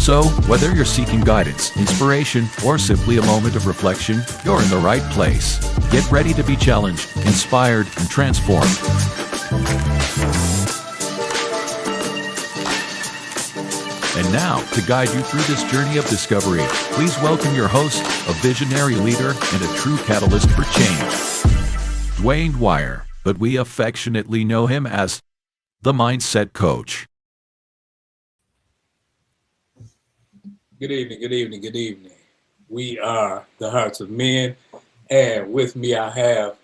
So, whether you're seeking guidance, inspiration, or simply a moment of reflection, you're in the right place. Get ready to be challenged, inspired, and transformed. And now, to guide you through this journey of discovery, please welcome your host, a visionary leader and a true catalyst for change, Dwayne Dwyer, but we affectionately know him as the Mindset Coach. Good evening, good evening, good evening. We are the Hearts of Men, and with me I have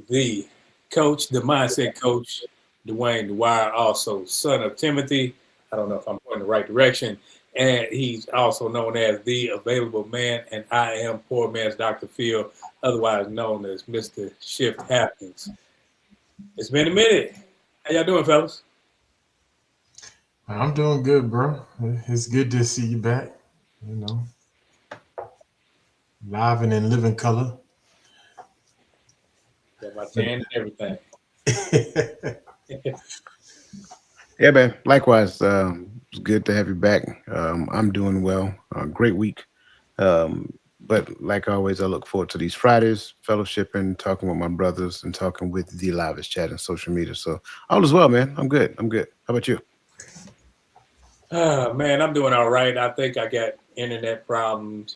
the coach, the Mindset Coach, Dwayne Dwyer, also son of Timothy. I don't know if I'm going the right direction. And he's also known as the Available Man, and I am Poor Man's Dr. Phil, otherwise known as Mr. Shift Happens. It's been a minute. How y'all doing, fellas? I'm doing good, bro. It's good to see you back. You know, live and in living color. Got my tan and everything. Yeah, man. Likewise, it's good to have you back. I'm doing well. Great week. But like always, I look forward to these Fridays, fellowshipping, talking with my brothers, and talking with the livest chat and social media. So all is well, man. I'm good. I'm good. How about you? Man, I'm doing all right. I think I got internet problems,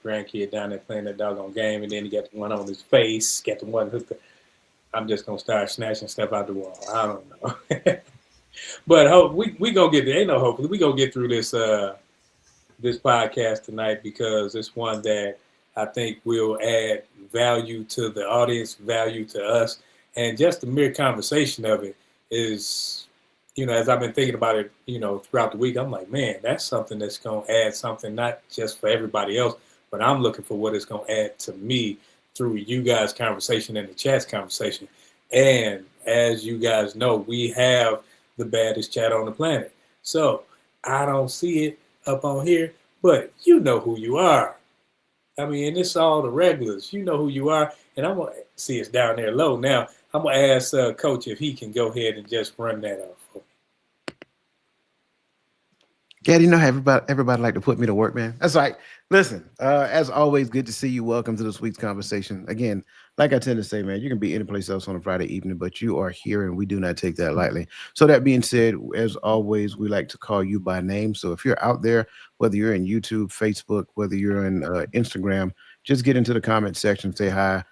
grandkid down there playing that doggone game, and then he got the one on his face, got the one hooked. I'm just going to start snatching stuff out the wall. I don't know. But we going to get there. Ain't no hopefully. We going to get through this this podcast tonight because it's one that I think will add value to the audience, value to us, and just the mere conversation of it is, as I've been thinking about it, throughout the week, I'm like, man, that's something that's going to add something, not just for everybody else, but I'm looking for what it's going to add to me through you guys' conversation and the chat's conversation. And as you guys know, we have the baddest chat on the planet. So I don't see it up on here, but you know who you are. I mean, it's all the regulars. You know who you are. And I'm going to see it's down there low now. I'm going to ask Coach if he can go ahead and just run that off for me. Yeah, how everybody like to put me to work, man. That's right. Listen, as always, good to see you. Welcome to this week's conversation. Again, like I tend to say, man, you can be any place else on a Friday evening, but you are here and we do not take that lightly. So that being said, as always, we like to call you by name. So if you're out there, whether you're in YouTube, Facebook, whether you're in Instagram, just get into the comment section, say hi,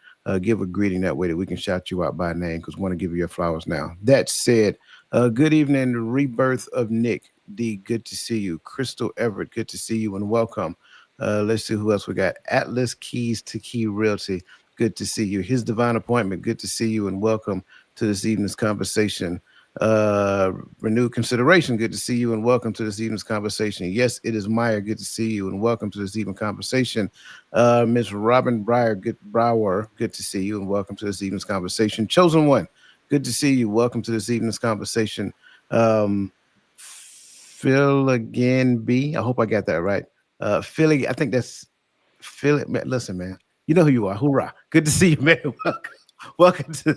give a greeting that way that we can shout you out by name because we want to give you your flowers now. That said, good evening, Rebirth of Nick. D, good to see you. Crystal Everett, good to see you and welcome. Let's see who else we got. Atlas Keys to Key Realty, good to see you. His Divine Appointment, good to see you and welcome to this evening's conversation. Renewed Consideration, good to see you and welcome to this evening's conversation. Yes, it is Maya, good to see you and welcome to this evening conversation. Miss Robin Breyer, good to see you and welcome to this evening's conversation. Chosen One, good to see you. Welcome to this evening's conversation. Phil again, B. I hope I got that right. Philly, I think that's Philly. Listen, man, you know who you are. Hoorah! Good to see you, man. Welcome to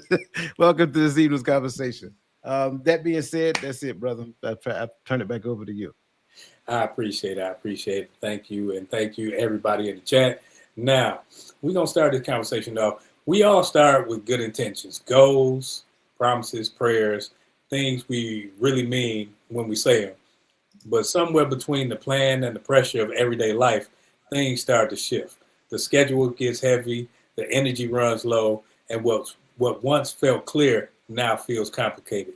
this evening's conversation. That being said, that's it, brother. I turn it back over to you. I appreciate it. Thank you, and thank you everybody in the chat. Now we're gonna start this conversation off. We all start with good intentions, goals, promises, prayers, things we really mean when we say them. But somewhere between the plan and the pressure of everyday life, things start to shift. The schedule gets heavy, the energy runs low, and what once felt clear now feels complicated.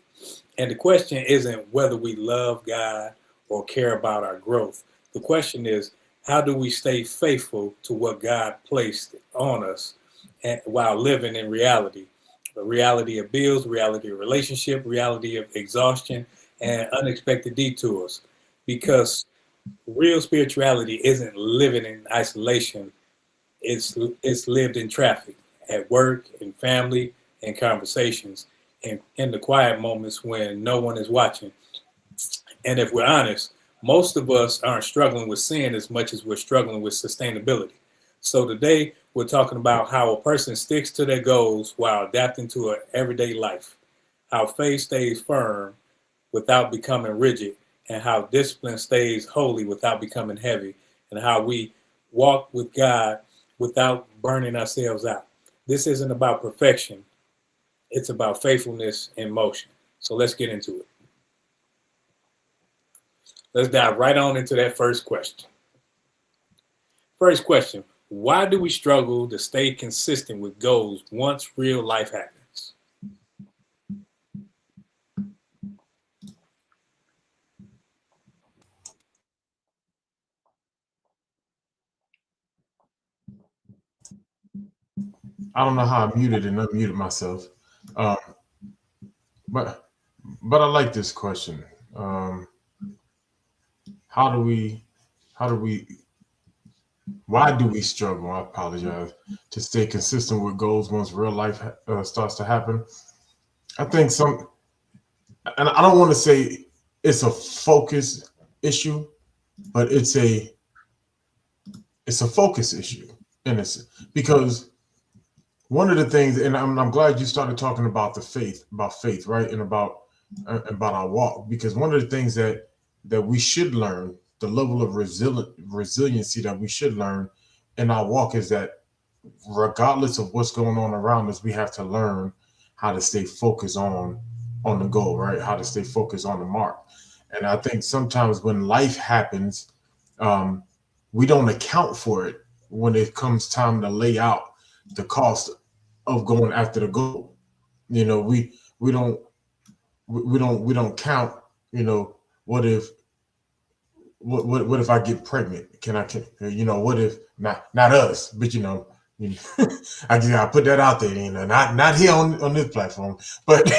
And the question isn't whether we love God or care about our growth. The question is, how do we stay faithful to what God placed on us while living in reality? The reality of bills, reality of relationship, reality of exhaustion, and unexpected detours. Because real spirituality isn't living in isolation. It's lived in traffic, at work, in family, in conversations, and in the quiet moments when no one is watching. And if we're honest, most of us aren't struggling with sin as much as we're struggling with sustainability. So today we're talking about how a person sticks to their goals while adapting to an everyday life, how faith stays firm without becoming rigid, and how discipline stays holy without becoming heavy, and how we walk with God without burning ourselves out. This isn't about perfection. It's about faithfulness in motion. So let's get into it. Let's dive right on into that first question. First question, why do we struggle to stay consistent with goals once real life happens? I don't know how I muted and unmuted myself, um, but I like this question. How do we? How do we? Why do we struggle? I apologize, to stay consistent with goals once real life starts to happen. I think and I don't want to say it's a focus issue, but it's a focus issue, and it's because one of the things, and I'm glad you started talking about faith, right, and about our walk, because one of the things that we should learn, the level of resiliency that we should learn in our walk, is that regardless of what's going on around us, we have to learn how to stay focused on the goal, right? How to stay focused on the mark. And I think sometimes when life happens, um, we don't account for it when it comes time to lay out the cost of going after the goal. You know, we don't we don't count. You know, what if what if I get pregnant? What if not us, but I just gotta put that out there. Not here on this platform, but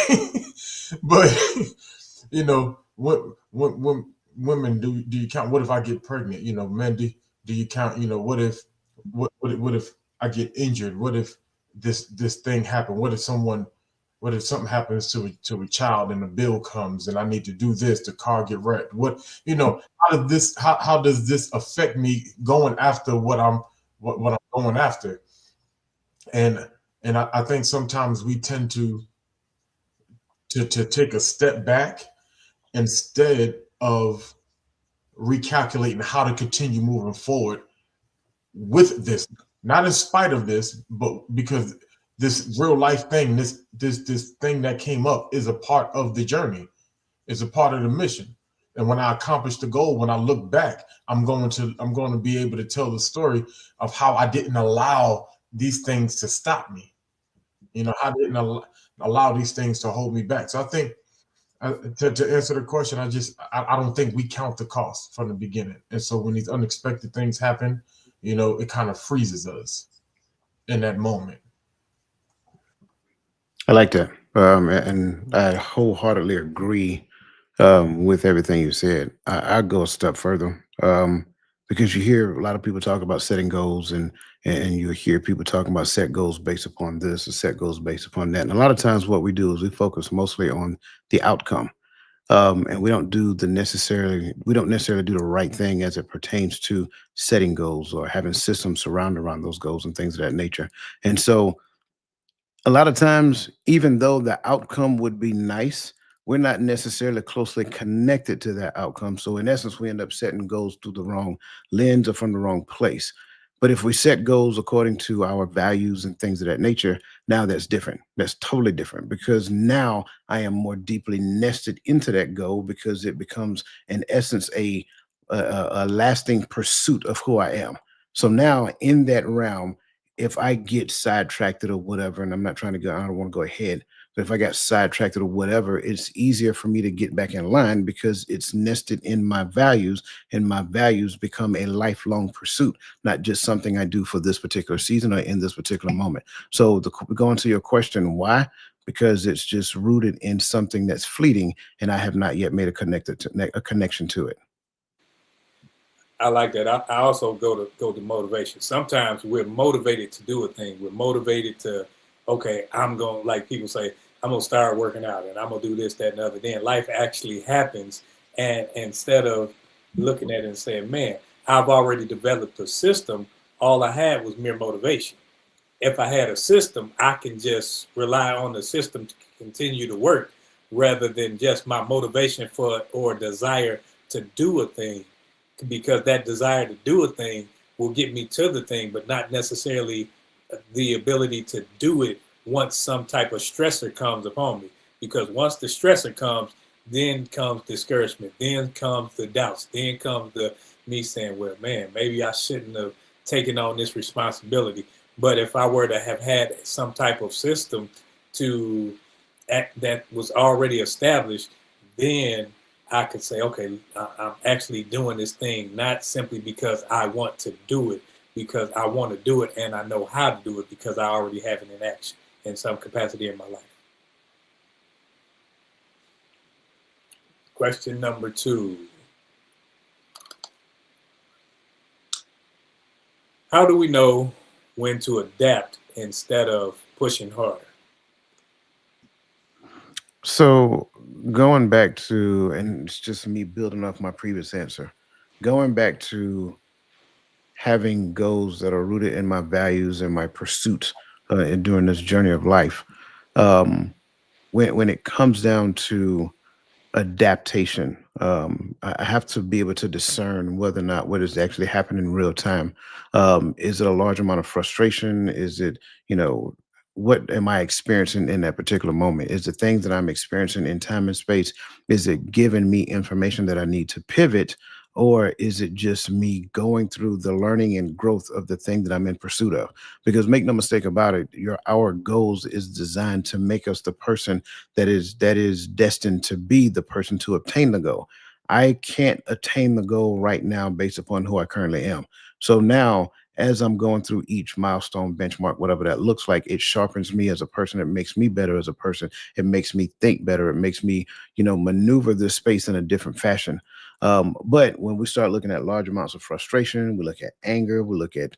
but what women do you count? What if I get pregnant? Men, do you count? What if I get injured? What if this thing happened? What if something happens to a child and the bill comes and I need to do this, the car get wrecked? How does this affect me going after what I'm going after? And I think sometimes we tend to take a step back instead of recalculating how to continue moving forward with this, not in spite of this, but because this real life thing, this thing that came up, is a part of the journey, is a part of the mission. And when I accomplish the goal, when I look back, I'm going to be able to tell the story of how I didn't allow these things to stop me. I didn't allow these things to hold me back. So I think, to answer the question, I don't think we count the cost from the beginning. And so when these unexpected things happen, it kind of freezes us in that moment. I like that. And I wholeheartedly agree with everything you said. I go a step further, because you hear a lot of people talk about setting goals, and you hear people talking about set goals based upon this or set goals based upon that. And a lot of times what we do is we focus mostly on the outcome. And we don't necessarily do the right thing as it pertains to setting goals or having systems surrounded around those goals and things of that nature. And so a lot of times, even though the outcome would be nice, we're not necessarily closely connected to that outcome. So in essence, we end up setting goals through the wrong lens or from the wrong place. But if we set goals according to our values and things of that nature, now that's different. That's totally different, because now I am more deeply nested into that goal, because it becomes, in essence, a lasting pursuit of who I am. So now in that realm, if I get sidetracked or whatever, and I'm not trying to go, I don't want to go ahead, but if I got sidetracked or whatever, it's easier for me to get back in line because it's nested in my values, and my values become a lifelong pursuit, not just something I do for this particular season or in this particular moment. So going to your question, why? Because it's just rooted in something that's fleeting, and I have not yet made a connection to it. I like that. I also go to motivation. Sometimes we're motivated to do a thing. We're motivated to, okay, I'm going, like people say, I'm gonna start working out and I'm gonna do this, that, and the other. Then life actually happens, and instead of looking at it and saying, man, I've already developed a system, all I had was mere motivation. If I had a system, I can just rely on the system to continue to work, rather than just my motivation for or desire to do a thing, because that desire to do a thing will get me to the thing, but not necessarily the ability to do it once some type of stressor comes upon me. Because once the stressor comes, then comes discouragement, then comes the doubts, then comes the me saying, well, man, maybe I shouldn't have taken on this responsibility. But if I were to have had some type of system to act that was already established, then I could say, okay, I'm actually doing this thing, not simply because I want to do it, because I want to do it and I know how to do it because I already have it in action in some capacity in my life. Question number 2. How do we know when to adapt instead of pushing harder? So going back to, and it's just me building off my previous answer, going back to having goals that are rooted in my values and my pursuits and during this journey of life. Um, when it comes down to adaptation, I have to be able to discern whether or not what is actually happening in real time. Is it a large amount of frustration? Is it, what am I experiencing in that particular moment? Is the things that I'm experiencing in time and space, is it giving me information that I need to pivot? Or is it just me going through the learning and growth of the thing that I'm in pursuit of? Because make no mistake about it, our goals is designed to make us the person that is destined to be the person to obtain the goal. I can't attain the goal right now based upon who I currently am. So now, as I'm going through each milestone, benchmark, whatever that looks like, it sharpens me as a person. It makes me better as a person. It makes me think better. It makes me, maneuver this space in a different fashion. But when we start looking at large amounts of frustration, we look at anger, we look at,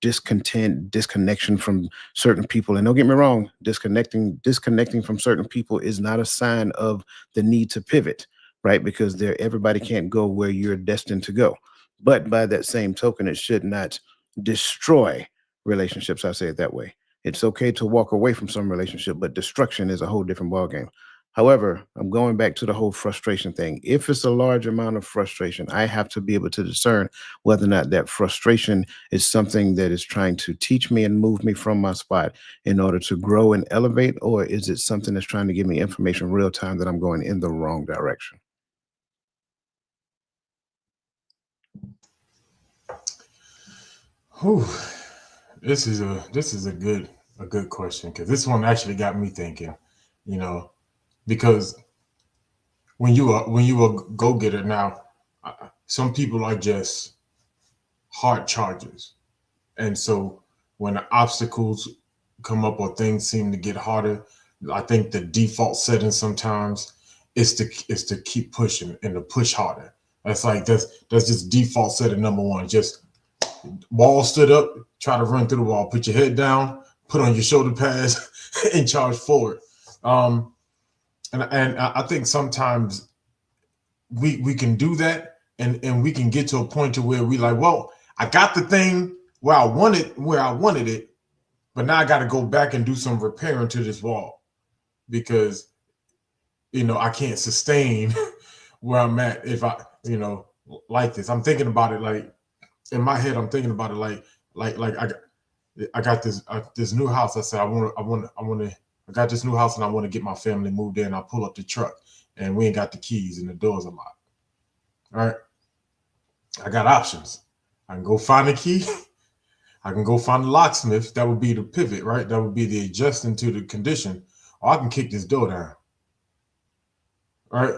discontent, disconnection from certain people. And don't get me wrong, disconnecting from certain people is not a sign of the need to pivot, right? Because everybody can't go where you're destined to go. But by that same token, it should not destroy relationships. I say it that way. It's okay to walk away from some relationship, but destruction is a whole different ballgame. However, I'm going back to the whole frustration thing. If it's a large amount of frustration, I have to be able to discern whether or not that frustration is something that is trying to teach me and move me from my spot in order to grow and elevate, or is it something that's trying to give me information real time that I'm going in the wrong direction? Whew. This is a good question, because this one actually got me thinking, you know, because when you a go getter now, some people are just hard chargers, and so when the obstacles come up or things seem to get harder, I think the default setting sometimes is to keep pushing and to push harder. That's just default setting number one. Just wall stood up, try to run through the wall, put your head down, put on your shoulder pads, and charge forward. Um, and I think sometimes we can do that, and we can get to a point to where we like, well, I got the thing where I wanted it, but now I got to go back and do some repairing to this wall because I can't sustain where I'm at if like this. I'm thinking about it like in my head. I'm thinking about it like I got this new house. I said I got this new house and I want to get my family moved in. I pull up the truck and we ain't got the keys and the doors are locked. All right, I got options. I can go find a key. I can go find a locksmith. That would be the pivot, right? That would be the adjusting to the condition. Or I can kick this door down. Right.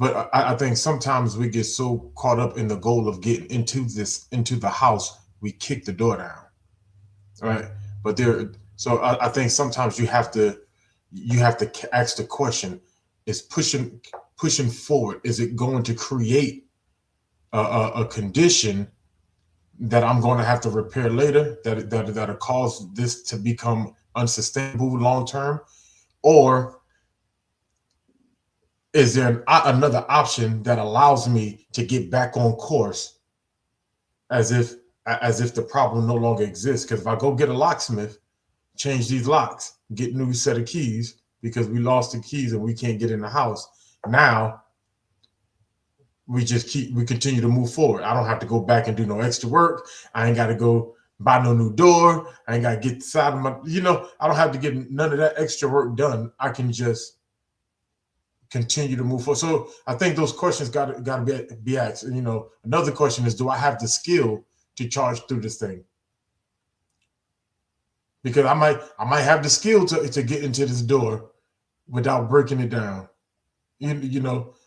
But I think sometimes we get so caught up in the goal of getting into the house, we kick the door down. Right. I think sometimes you have to ask the question: is pushing forward? Is it going to create a condition that I'm going to have to repair later, that'll cause this to become unsustainable long term, or is there another option that allows me to get back on course as if the problem no longer exists? Because if I go get a locksmith, change these locks, get new set of keys because we lost the keys and we can't get in the house. Now we continue to move forward. I don't have to go back and do no extra work. I ain't got to go buy no new door. I ain't got to get the side of my, I don't have to get none of that extra work done. I can just continue to move forward. So I think those questions got to be asked. And, another question is, do I have the skill to charge through this thing? Because I might have the skill to get into this door without breaking it down.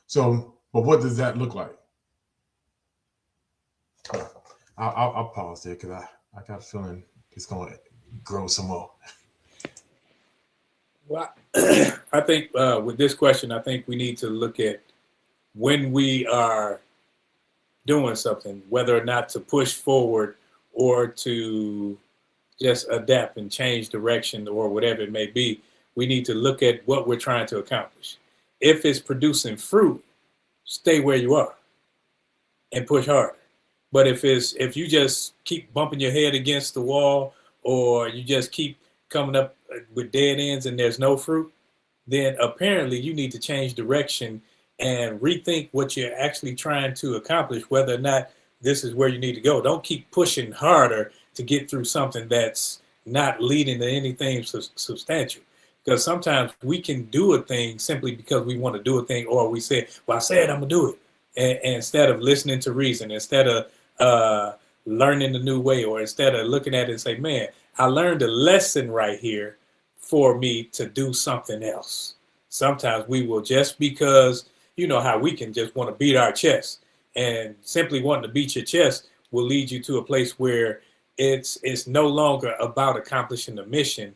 So, but what does that look like? I'll pause there because I got a feeling it's going to grow some more. Well, I think with this question, I think we need to look at when we are doing something, whether or not to push forward or to just adapt and change direction or whatever it may be. We need to look at what we're trying to accomplish. If it's producing fruit, stay where you are and push harder. But if you just keep bumping your head against the wall, or you just keep coming up with dead ends and there's no fruit, then apparently you need to change direction and rethink what you're actually trying to accomplish, whether or not this is where you need to go. Don't keep pushing harder to get through something that's not leading to anything substantial. Because sometimes we can do a thing simply because we want to do a thing, or we say, well, I said I'm going to do it. And instead of listening to reason, instead of learning a new way, or instead of looking at it and say, man, I learned a lesson right here for me to do something else. Sometimes we will, just because, you know how we can just want to beat our chest, and simply wanting to beat your chest will lead you to a place where it's no longer about accomplishing the mission,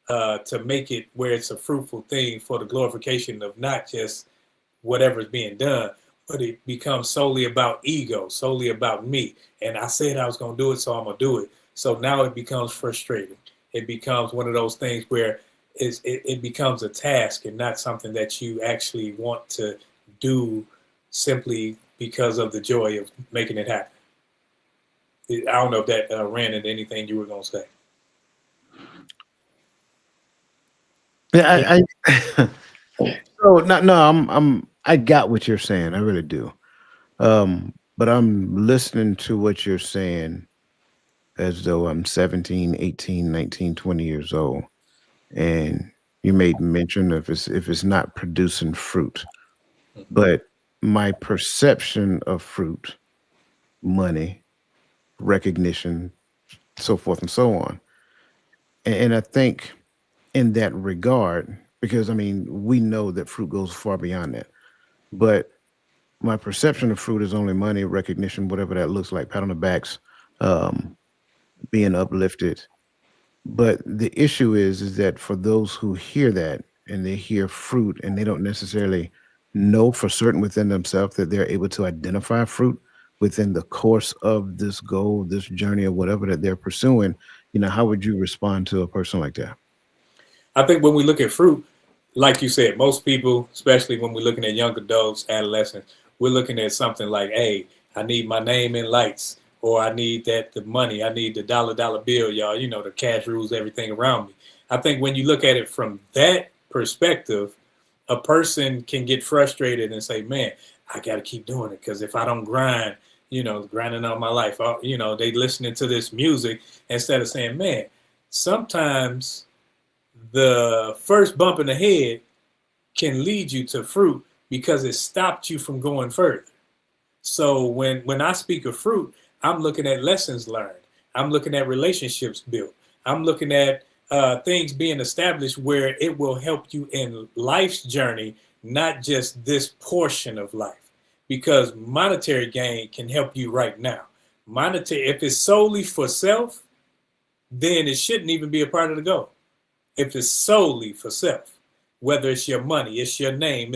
to make it where it's a fruitful thing for the glorification of not just whatever's being done, but it becomes solely about ego, solely about me. And I said I was going to do it, so I'm going to do it. So now it becomes frustrating. It becomes one of those things where it becomes a task and not something that you actually want to do simply because of the joy of making it happen. I don't know if that ran into anything you were going to say. Yeah, so no, I got what you're saying. I really do. But I'm listening to what you're saying as though I'm 17, 18, 19, 20 years old. And you made mention of if it's not producing fruit. But my perception of fruit, money, recognition, so forth and so on. And I think in that regard, because I mean, we know that fruit goes far beyond that. But my perception of fruit is only money, recognition, whatever that looks like, pat on the backs, being uplifted. But the issue is that for those who hear that and they hear fruit and they don't necessarily know for certain within themselves that they're able to identify fruit within the course of this goal, this journey, or whatever that they're pursuing, how would you respond to a person like that? I think when we look at fruit, like you said, most people, especially when we're looking at young adults, adolescents, we're looking at something like, hey, I need my name in lights, or I need the money, I need the dollar bill, y'all, the cash rules everything around me. I think when you look at it from that perspective, a person can get frustrated and say, man, I got to keep doing it, because if I don't grind, grinding all my life, they listening to this music instead of saying, man, sometimes the first bump in the head can lead you to fruit because it stopped you from going further. So when I speak of fruit, I'm looking at lessons learned. I'm looking at relationships built. I'm looking at things being established where it will help you in life's journey, not just this portion of life. Because monetary gain can help you right now. If it's solely for self, then it shouldn't even be a part of the goal. If it's solely for self, whether it's your money, it's your name,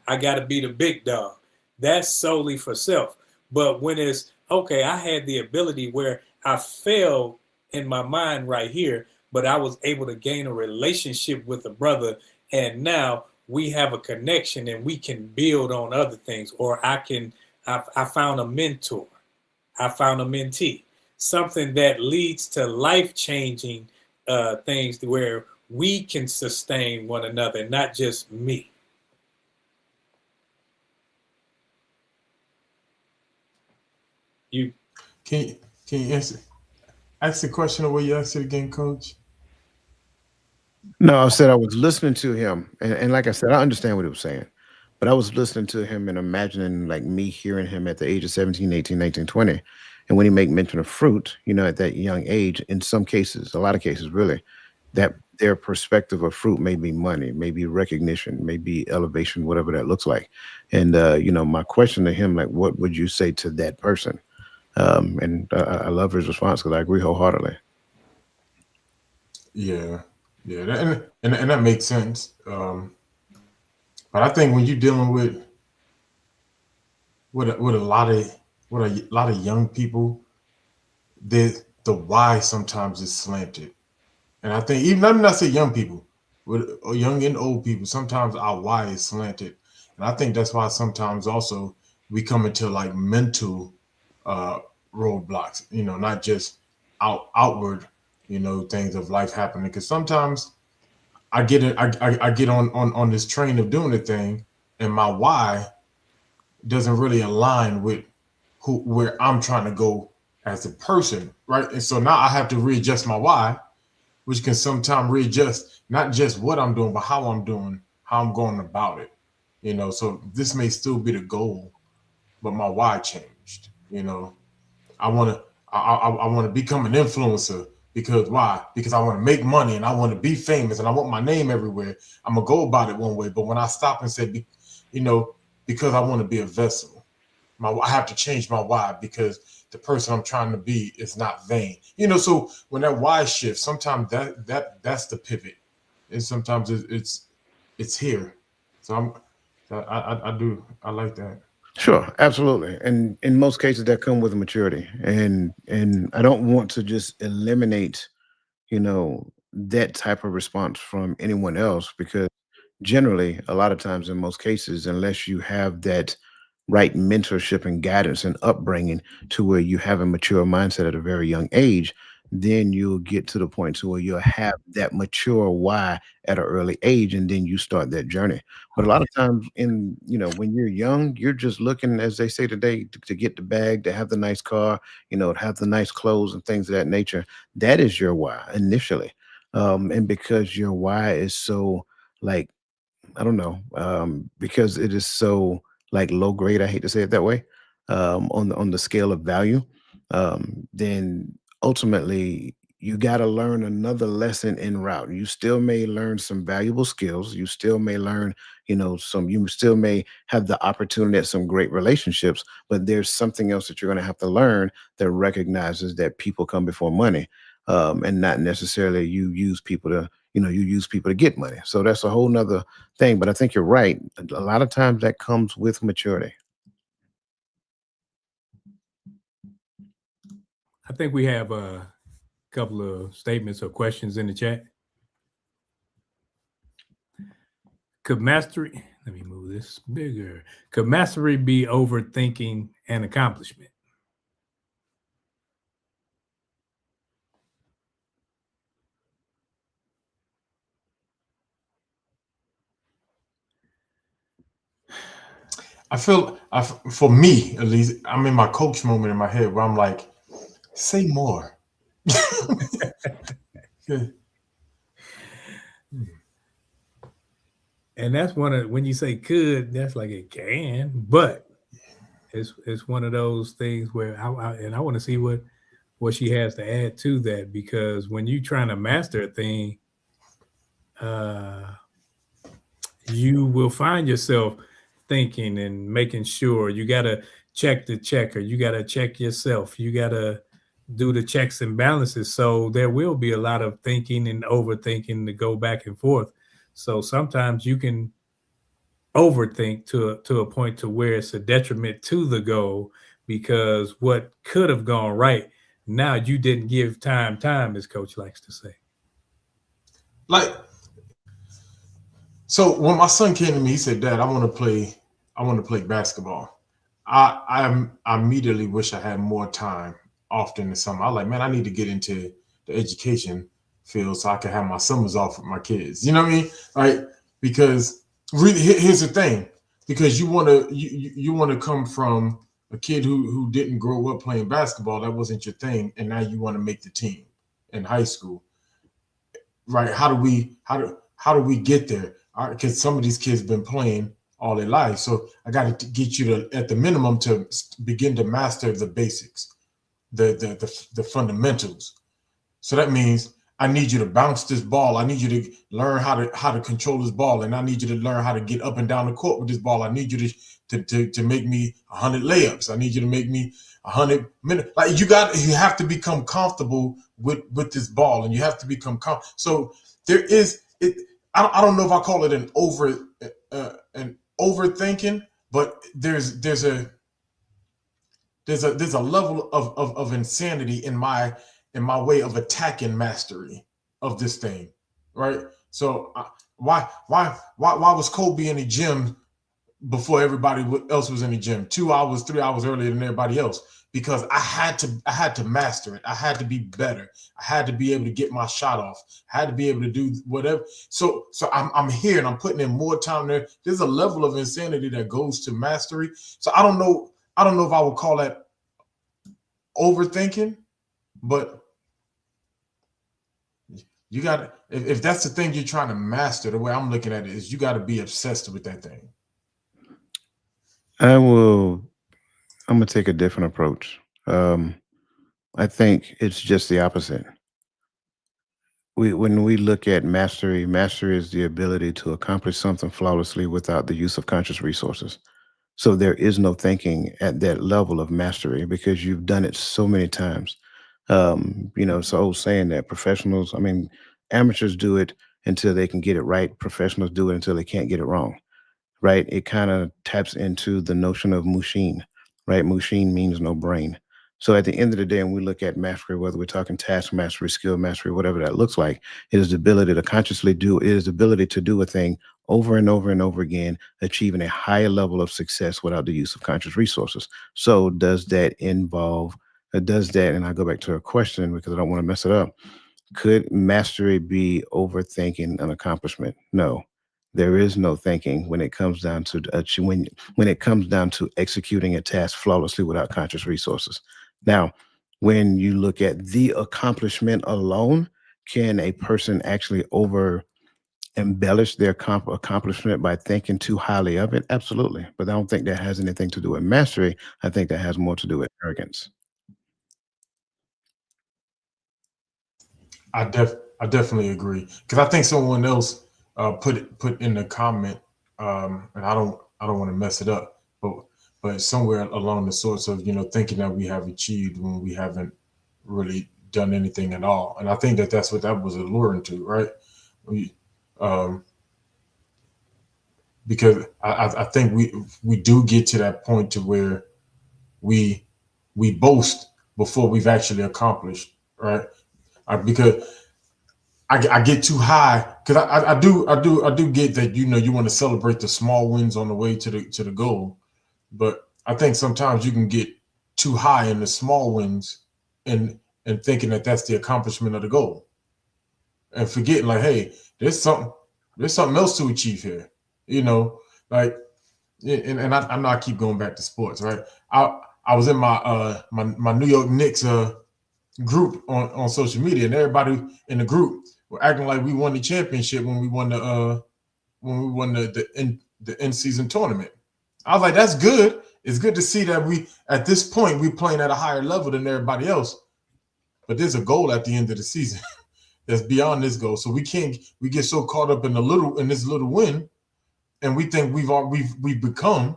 I got to be the big dog, that's solely for self. But when it's, okay, I had the ability where I failed in my mind right here, but I was able to gain a relationship with a brother, and now we have a connection and we can build on other things. Or I found a mentor, I found a mentee, something that leads to life-changing things where we can sustain one another, not just me. You Can you answer ask the question the way you asked it again, Coach? No, I said I was listening to him, and like I said, I understand what he was saying, but I was listening to him and imagining like me hearing him at the age of 17, 18, 19, 20. And when he make mention of fruit, at that young age, in some cases, a lot of cases really, that their perspective of fruit may be money, maybe recognition, maybe elevation, whatever that looks like. And my question to him, like, what would you say to that person? And I love his response because I agree wholeheartedly. Yeah, yeah, and that makes sense. But I think when you're dealing with a lot of young people, the why sometimes is slanted. And I think even I'm not say young people, with young and old people, sometimes our why is slanted. And I think that's why sometimes also we come into like mental uh roadblocks, not just outward, things of life happening. Because sometimes I get on this train of doing the thing, and my why doesn't really align with where I'm trying to go as a person, right? And so now I have to readjust my why, which can sometimes readjust not just what I'm doing, but how I'm doing, how I'm going about it. So this may still be the goal, but my why changed. I want to I want to become an influencer because why? Because I want to make money and I want to be famous and I want my name everywhere. I'm gonna go about it one way, but when I stop and say, because I want to be a vessel, I have to change my why because the person I'm trying to be is not vain. So when that why shifts, sometimes that's the pivot, and sometimes it's here. So I like that. Sure, absolutely. And in most cases that come with maturity. And I don't want to just eliminate, that type of response from anyone else because generally a lot of times in most cases unless you have that right mentorship and guidance and upbringing to where you have a mature mindset at a very young age, then you'll get to the point to where you'll have that mature why at an early age and then you start that journey. But a lot of times when you're young, you're just looking, as they say today, to get the bag, to have the nice car, to have the nice clothes and things of that nature. That is your why initially. And because your why is so like I don't know, because it is so like low grade. I hate to say it that way. On the scale of value, then ultimately you got to learn another lesson en route. You still may learn some valuable skills. You still may learn, some. You still may have the opportunity at some great relationships. But there's something else that you're going to have to learn that recognizes that people come before money, and not necessarily you use people to get money. So that's a whole nother thing. But I think you're right. A lot of times that comes with maturity. I think we have a couple of statements or questions in the chat. Could mastery, let me move this bigger. Could mastery be overthinking an accomplishment? I feel for me at least, I'm in my coach moment in my head where I'm like, say more. And that's one of when you say could, that's like it can, but it's one of those things where I want to see what she has to add to that because when you're trying to master a thing, uh, you will find yourself thinking and making sure you got to check the checker, you got to check yourself, you got to do the checks and balances. So there will be a lot of thinking and overthinking to go back and forth. So sometimes you can overthink to a point to where it's a detriment to the goal because what could have gone right now you didn't give time as coach likes to say. Like, so when my son came to me, he said, Dad, I want to play basketball. I immediately wish I had more time often in the summer. I was like, man, I need to get into the education field so I can have my summers off with my kids. You know what I mean? Like, because really here's the thing, because you want to come from a kid who didn't grow up playing basketball, that wasn't your thing, and now you want to make the team in high school, right? How do we get there? Because some of these kids been playing all their life, so I got to get you to, at the minimum, to begin to master the basics, the fundamentals. So that means I need you to bounce this ball. I need you to learn how to control this ball, and I need you to learn how to get up and down the court with this ball. I need you to make me 100 layups. I need you to make me 100 minutes. Like you have to become comfortable with this ball, and you have to become so there is it. I don't know if I call it an overthinking, but there's a level of insanity in my way of attacking mastery of this thing, right? So why was Kobe in the gym before everybody else was in the gym 2 hours, 3 hours earlier than everybody else? Because I had to master it. I had to be better. I had to be able to get my shot off. I had to be able to do whatever. So I'm here and I'm putting in more time there. There's a level of insanity that goes to mastery. So I don't know if I would call that overthinking, but you got to, if that's the thing you're trying to master, the way I'm looking at it is you got to be obsessed with that thing. I'm gonna take a different approach. I think it's just the opposite. When we look at mastery, mastery is the ability to accomplish something flawlessly without the use of conscious resources. So there is no thinking at that level of mastery because you've done it so many times. It's an old saying that professionals, I mean, amateurs do it until they can get it right. Professionals do it until they can't get it wrong, right? It kind of taps into the notion of Mushin, right? Mushin means no brain. So at the end of the day, when we look at mastery, whether we're talking task mastery, skill mastery, whatever that looks like, it is the ability to consciously do, it is the ability to do a thing over and over and over again, achieving a higher level of success without the use of conscious resources. So does that involve, does that, and I go back to a question because I don't want to mess it up. Could mastery be overthinking an accomplishment? No, there is no thinking when it comes down to when it comes down to executing a task flawlessly without conscious resources. Now, when you look at the accomplishment alone, can a person actually over embellish their accomplishment by thinking too highly of it? Absolutely, but I don't think that has anything to do with mastery. I think that has more to do with arrogance. I definitely agree because I think someone else put in the comment, and I don't want to mess it up, but somewhere along the sorts of thinking that we have achieved when we haven't really done anything at all, and I think that's what that was alluring to, right? We, um, because I think we do get to that point to where we boast before we've actually accomplished, right? Because I get too high because I do get that you want to celebrate the small wins on the way to the goal, but I think sometimes you can get too high in the small wins and thinking that that's the accomplishment of the goal, and forgetting like, hey, there's something else to achieve here, like, and I know I keep going back to sports, right? I was in my New York Knicks group on social media, and everybody in the group were acting like we won the championship when we won the end season tournament. I was like, that's good. It's good to see that we at this point we playing at a higher level than everybody else. But there's a goal at the end of the season that's beyond this goal. So we get so caught up in this little win, and we think we've become.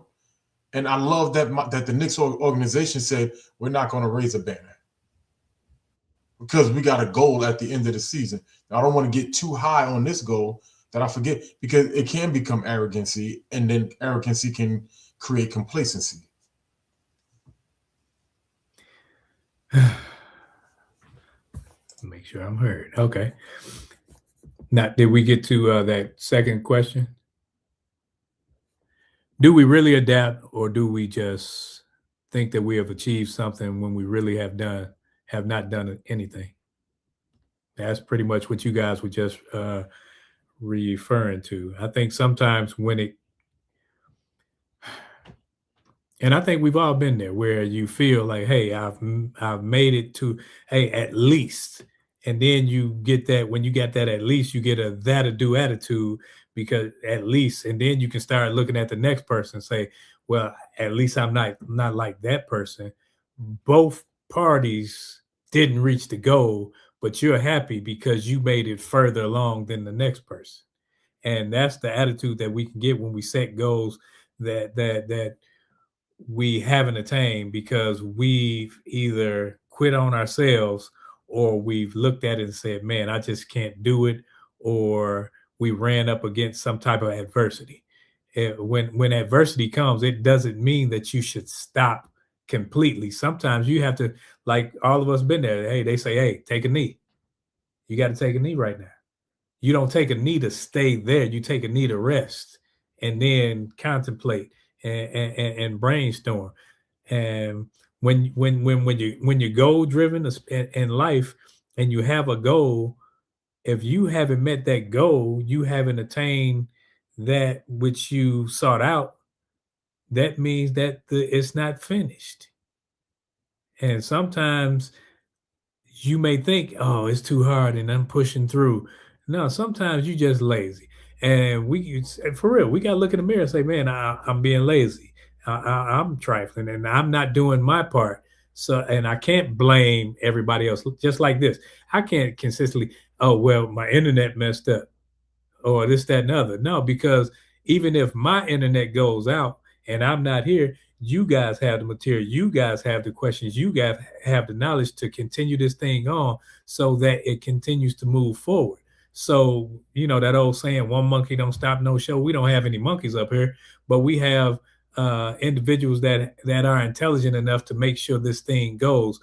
And I love that the Knicks organization said we're not going to raise a banner because we got a goal at the end of the season. I don't want to get too high on this goal that I forget, because it can become arrogancy, and then arrogancy can create complacency. Make sure I'm heard. Okay. Now, did we get to that second question? Do we really adapt, or do we just think that we have achieved something when we really have not done anything? That's pretty much what you guys were just referring to. I think sometimes when And I think we've all been there where you feel like, hey, I've made it to, hey, at least. And then you get that when you get that at least, you get a that'll do attitude because at least, and then you can start looking at the next person and say, well, at least I'm not like that person. Both parties didn't reach the goal, but you're happy because you made it further along than the next person. And that's the attitude that we can get when we set goals that we haven't attained because we've either quit on ourselves or we've looked at it and said, man, I just can't do it, or we ran up against some type of adversity. When adversity comes, it doesn't mean that you should stop completely. Sometimes you have to, like all of us been there. Hey, they say, hey, take a knee. You got to take a knee right now. You don't take a knee to stay there. You take a knee to rest and then contemplate and brainstorm. And when you're goal driven in life and you have a goal, if you haven't met that goal, you haven't attained that which you sought out. That means that it's not finished. And sometimes you may think, oh, it's too hard and I'm pushing through. No, sometimes you just lazy. And for real, we got to look in the mirror and say, man, I'm being lazy. I'm trifling and I'm not doing my part. So, and I can't blame everybody else. Just like this, I can't consistently, oh, well, my internet messed up or this, that, and other. No, because even if my internet goes out and I'm not here, you guys have the material, you guys have the questions, you guys have the knowledge to continue this thing on so that it continues to move forward. So, that old saying, one monkey don't stop no show. We don't have any monkeys up here, but we have individuals that are intelligent enough to make sure this thing goes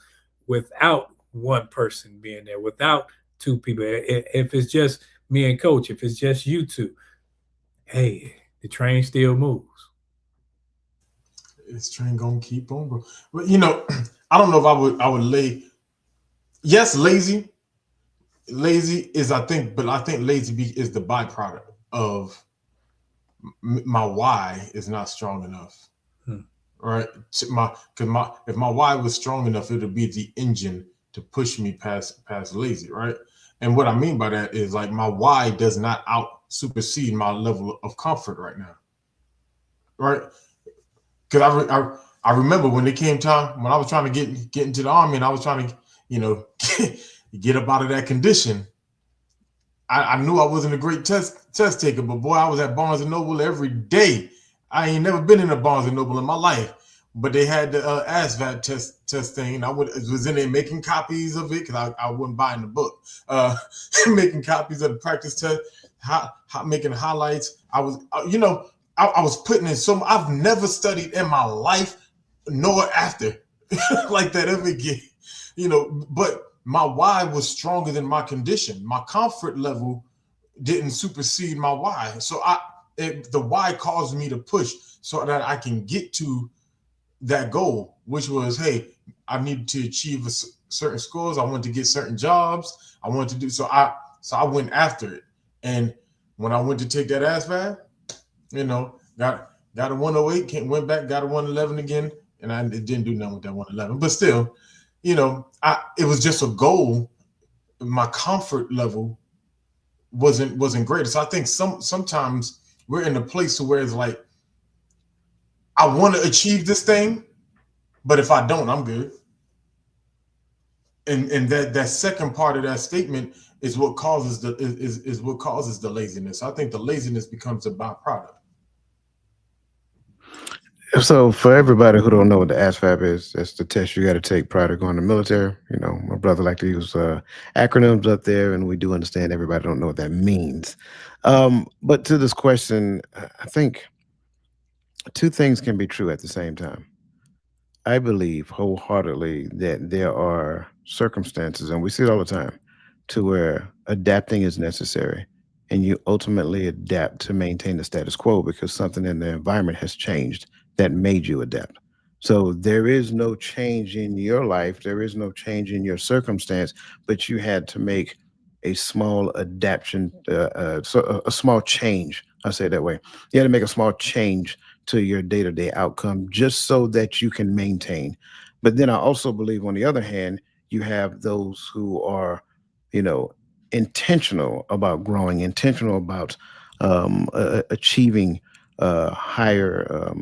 without one person being there, without two people. If it's just me and coach, if it's just you two, hey, the train still moves. This train gonna keep on, bro. But I don't know if I would lay. Yes, lazy is but I think is the byproduct of my why is not strong enough. Right? If my why was strong enough, it would be the engine to push me past lazy, right? And what I mean by that is like my why does not out supersede my level of comfort right now, right? Because I remember when it came time when I was trying to get into the army and I was trying to get up out of that condition. I knew I wasn't a great test taker, but boy, I was at Barnes and Noble every day. I ain't never been in a Barnes and Noble in my life, but they had the ASVAB test thing. I was in there making copies of it because I wasn't buying the book. Making copies of the practice test, making highlights. I was, I was putting in I've never studied in my life, nor after, like that ever again. But my why was stronger than my condition. My comfort level didn't supersede my why. So the why caused me to push so that I can get to that goal, which was, hey, I needed to achieve certain scores. I wanted to get certain jobs. I wanted to do so. I went after it. And when I went to take that ASVAB, got a 108, went back, got a 111 again, and I didn't do nothing with that 111. But still, it was just a goal. My comfort level wasn't great. So I think sometimes we're in a place where it's like, I want to achieve this thing, but if I don't, I'm good. And that second part of that statement is what causes the laziness. I think the laziness becomes a byproduct. So for everybody who don't know what the ASVAB is, that's the test you got to take prior to going to the military. My brother like to use acronyms up there, and we do understand everybody don't know what that means. But to this question, I think two things can be true at the same time. I believe wholeheartedly that there are circumstances, and we see it all the time, to where adapting is necessary. And you ultimately adapt to maintain the status quo because something in the environment has changed that made you adapt. So there is no change in your life, there is no change in your circumstance, but you had to make a small adaptation, so a small change. I'll say it that way. You had to make a small change to your day-to-day outcome just so that you can maintain. But then I also believe, on the other hand, you have those who are, you know, intentional about growing, intentional about achieving higher,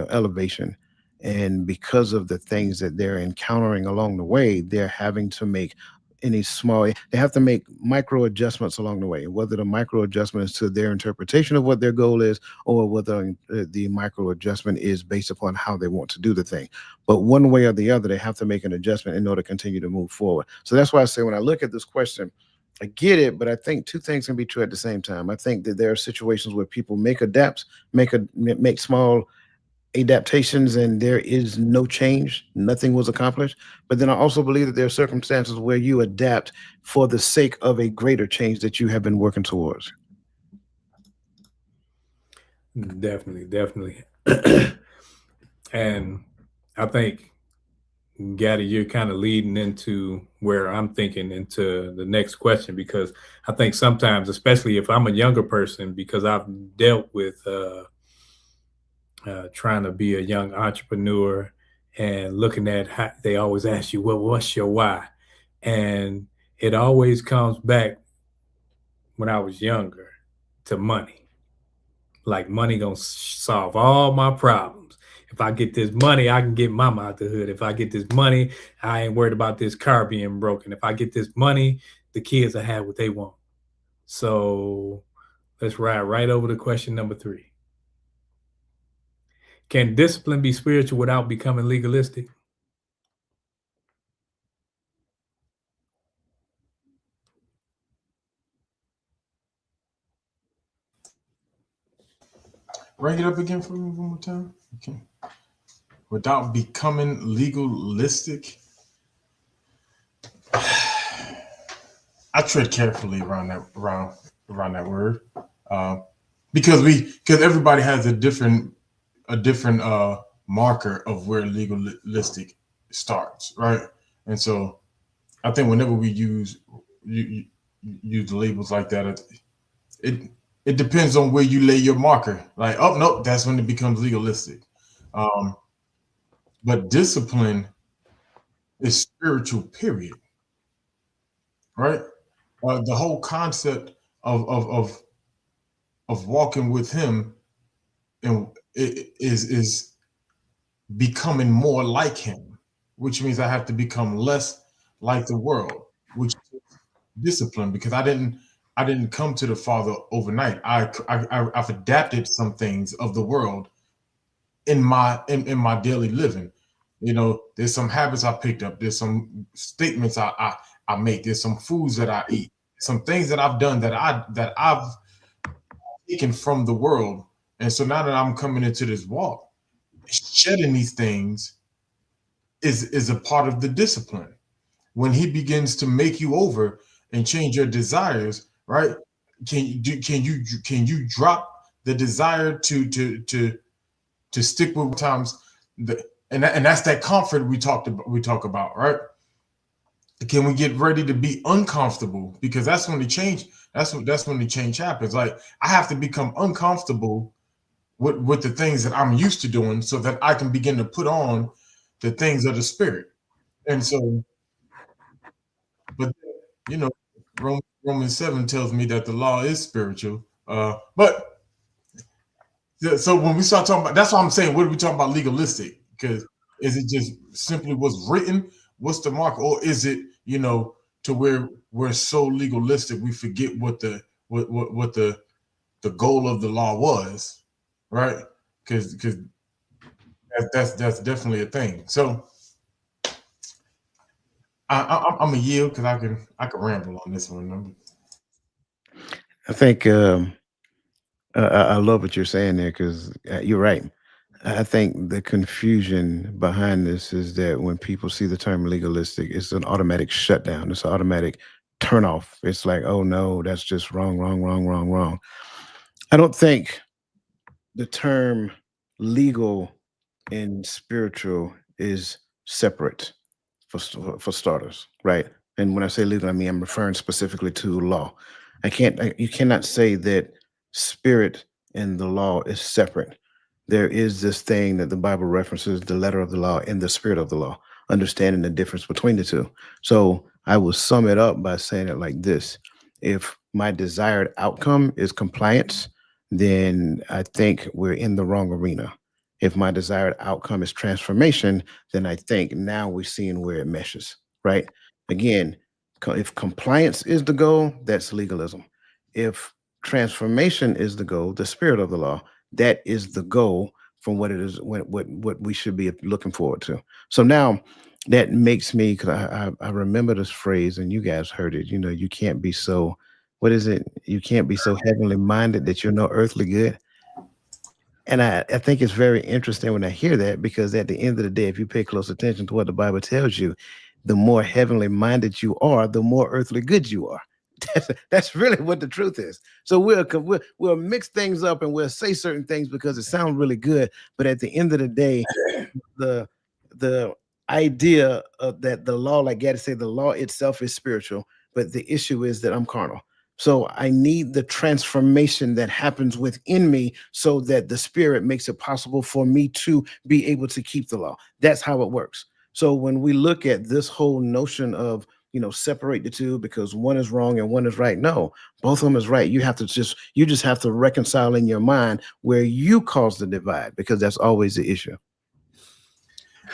elevation. And because of the things that they're encountering along the way, they're having to make they have to make micro adjustments along the way, whether the micro adjustment is to their interpretation of what their goal is, or whether the micro adjustment is based upon how they want to do the thing. But one way or the other, they have to make an adjustment in order to continue to move forward. So that's why I say, when I look at this question, I get it, but I think two things can be true at the same time. I think that there are situations where people make small adaptations, and there is no change, nothing was accomplished. But then I also believe that there are circumstances where you adapt for the sake of a greater change that you have been working towards. Definitely, definitely. And I think, Gaddy, you're kind of leading into where I'm thinking into the next question, because I think sometimes, especially if I'm a younger person, because I've dealt with trying to be a young entrepreneur, and looking at how they always ask you, well, what's your why? And it always comes back, when I was younger, to money. Like, money gonna solve all my problems. If I get this money, I can get mama out the hood. If I get this money, I ain't worried about this car being broken. If I get this money, the kids will have what they want. So let's ride right over to question number 3. Can discipline be spiritual without becoming legalistic? Rank it up again for me one more time. Okay. Without becoming legalistic. I tread carefully around that word, because everybody has a different marker of where legalistic starts, right? And so I think whenever we use labels like that, it it depends on where you lay your marker. Like, oh no, that's when it becomes legalistic. Um, but discipline is spiritual, period, right? The whole concept of walking with Him and is becoming more like Him, which means I have to become less like the world, which is discipline, because I didn't come to the Father overnight. I've adapted some things of the world in my daily living. There's some habits I picked up. There's some statements I make. There's some foods that I eat. Some things that I've done that I've taken from the world. And so now that I'm coming into this walk, shedding these things is a part of the discipline. When He begins to make you over and change your desires, right? Can you drop the desire to stick with times, and that's that comfort we talk about, right? Can we get ready to be uncomfortable? Because that's when the change happens. Like, I have to become uncomfortable with the things that I'm used to doing, so that I can begin to put on the things of the Spirit. And so, but you know, Romans 7 tells me that the law is spiritual. But so when we start talking about, that's why I'm saying, what are we talking about legalistic? Because is it just simply what's written? What's the mark? Or is it, to where we're so legalistic we forget what the goal of the law was, right? Because that's definitely a thing. So I'm a yield, because I can ramble on this one. I think I love what you're saying there, because you're right. I think the confusion behind this is that when people see the term legalistic, it's an automatic shutdown. It's an automatic turn off. It's like, oh no, that's just wrong, wrong, wrong, wrong, wrong. I don't think the term legal and spiritual is separate, for starters, right? And when I say legal, I mean I'm referring specifically to law. You cannot say that spirit and the law is separate. there is this thing that the Bible references, the letter of the law and the spirit of the law, understanding the difference between the two. So I will sum it up by saying it like this. If my desired outcome is compliance, then I think we're in the wrong arena. If my desired outcome is transformation, then I think now we're seeing where it meshes, right? Again, if compliance is the goal, that's legalism. If transformation is the goal, the spirit of the law, that is the goal from what it is, what we should be looking forward to. So now that makes me, because I remember this phrase and you guys heard it, you can't be so, what is it? You can't be so heavenly minded that you're no earthly good. And I think it's very interesting when I hear that, because at the end of the day, if you pay close attention to what the Bible tells you, the more heavenly minded you are, the more earthly good you are. That's really what the truth is. So we'll mix things up and we'll say certain things because it sounds really good, but at the end of the day, the idea of that the law, like Gaddy said, the law itself is spiritual, but the issue is that I'm carnal. So I need the transformation that happens within me so that the spirit makes it possible for me to be able to keep the law. That's how it works. So when we look at this whole notion of, separate the two because one is wrong and one is right, no, both of them is right. You just have to reconcile in your mind where you cause the divide, because that's always the issue.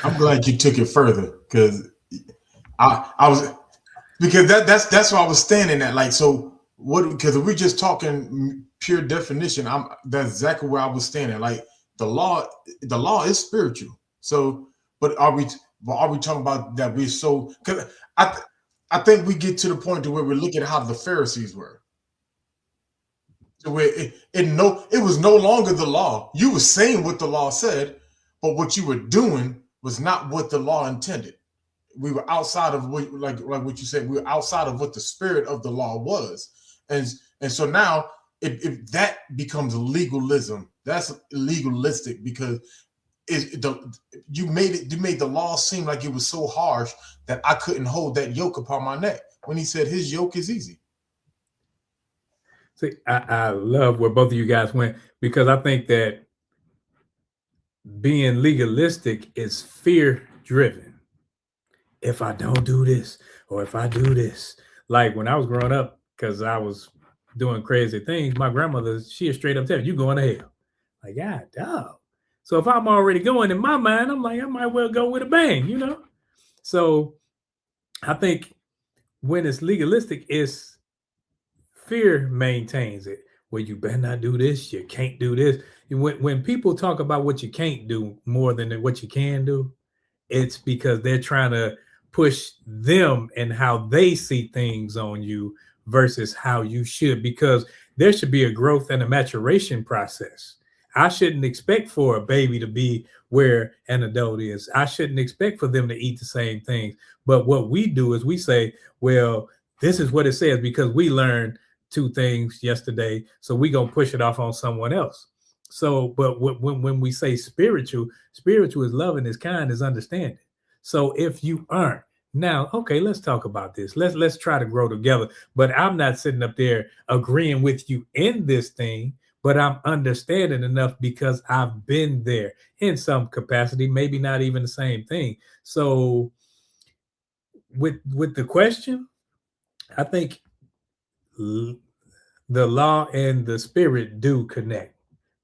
I'm glad you took it further, because I was, because that's where I was standing at. Like, so what? Because if we're just talking pure definition, that's exactly where I was standing. Like, the law is spiritual. So, but are we talking about that? We're so, because I think we get to the point to where we're looking at how the Pharisees were. So where it was no longer the law. You were saying what the law said, but what you were doing was not what the law intended. We were outside of what, like what you said, we were outside of what the spirit of the law was. And so now if that becomes legalism, that's legalistic, because you made the law seem like it was so harsh that I couldn't hold that yoke upon my neck, when he said his yoke is easy. See, I love where both of you guys went, because I think that being legalistic is fear driven. If I don't do this, or if I do this, like when I was growing up, because I was doing crazy things, my grandmother, she straight up tell you going to hell. Like, God, dog. So if I'm already going in my mind, I'm like, I might well go with a bang, So I think when it's legalistic, it's fear maintains it. Well, you better not do this. You can't do this. When people talk about what you can't do more than what you can do, it's because they're trying to push them and how they see things on you versus how you should, because there should be a growth and a maturation process. I shouldn't expect for a baby to be where an adult is. I shouldn't expect for them to eat the same things. But what we do is we say, well, this is what it says because we learned 2 things yesterday, so we're going to push it off on someone else. So, but when we say spiritual is loving, is kind, is understanding. So if you aren't, now, okay, let's talk about this. Let's try to grow together. But I'm not sitting up there agreeing with you in this thing, but I'm understanding enough because I've been there in some capacity, maybe not even the same thing. So with the question, I think the law and the spirit do connect.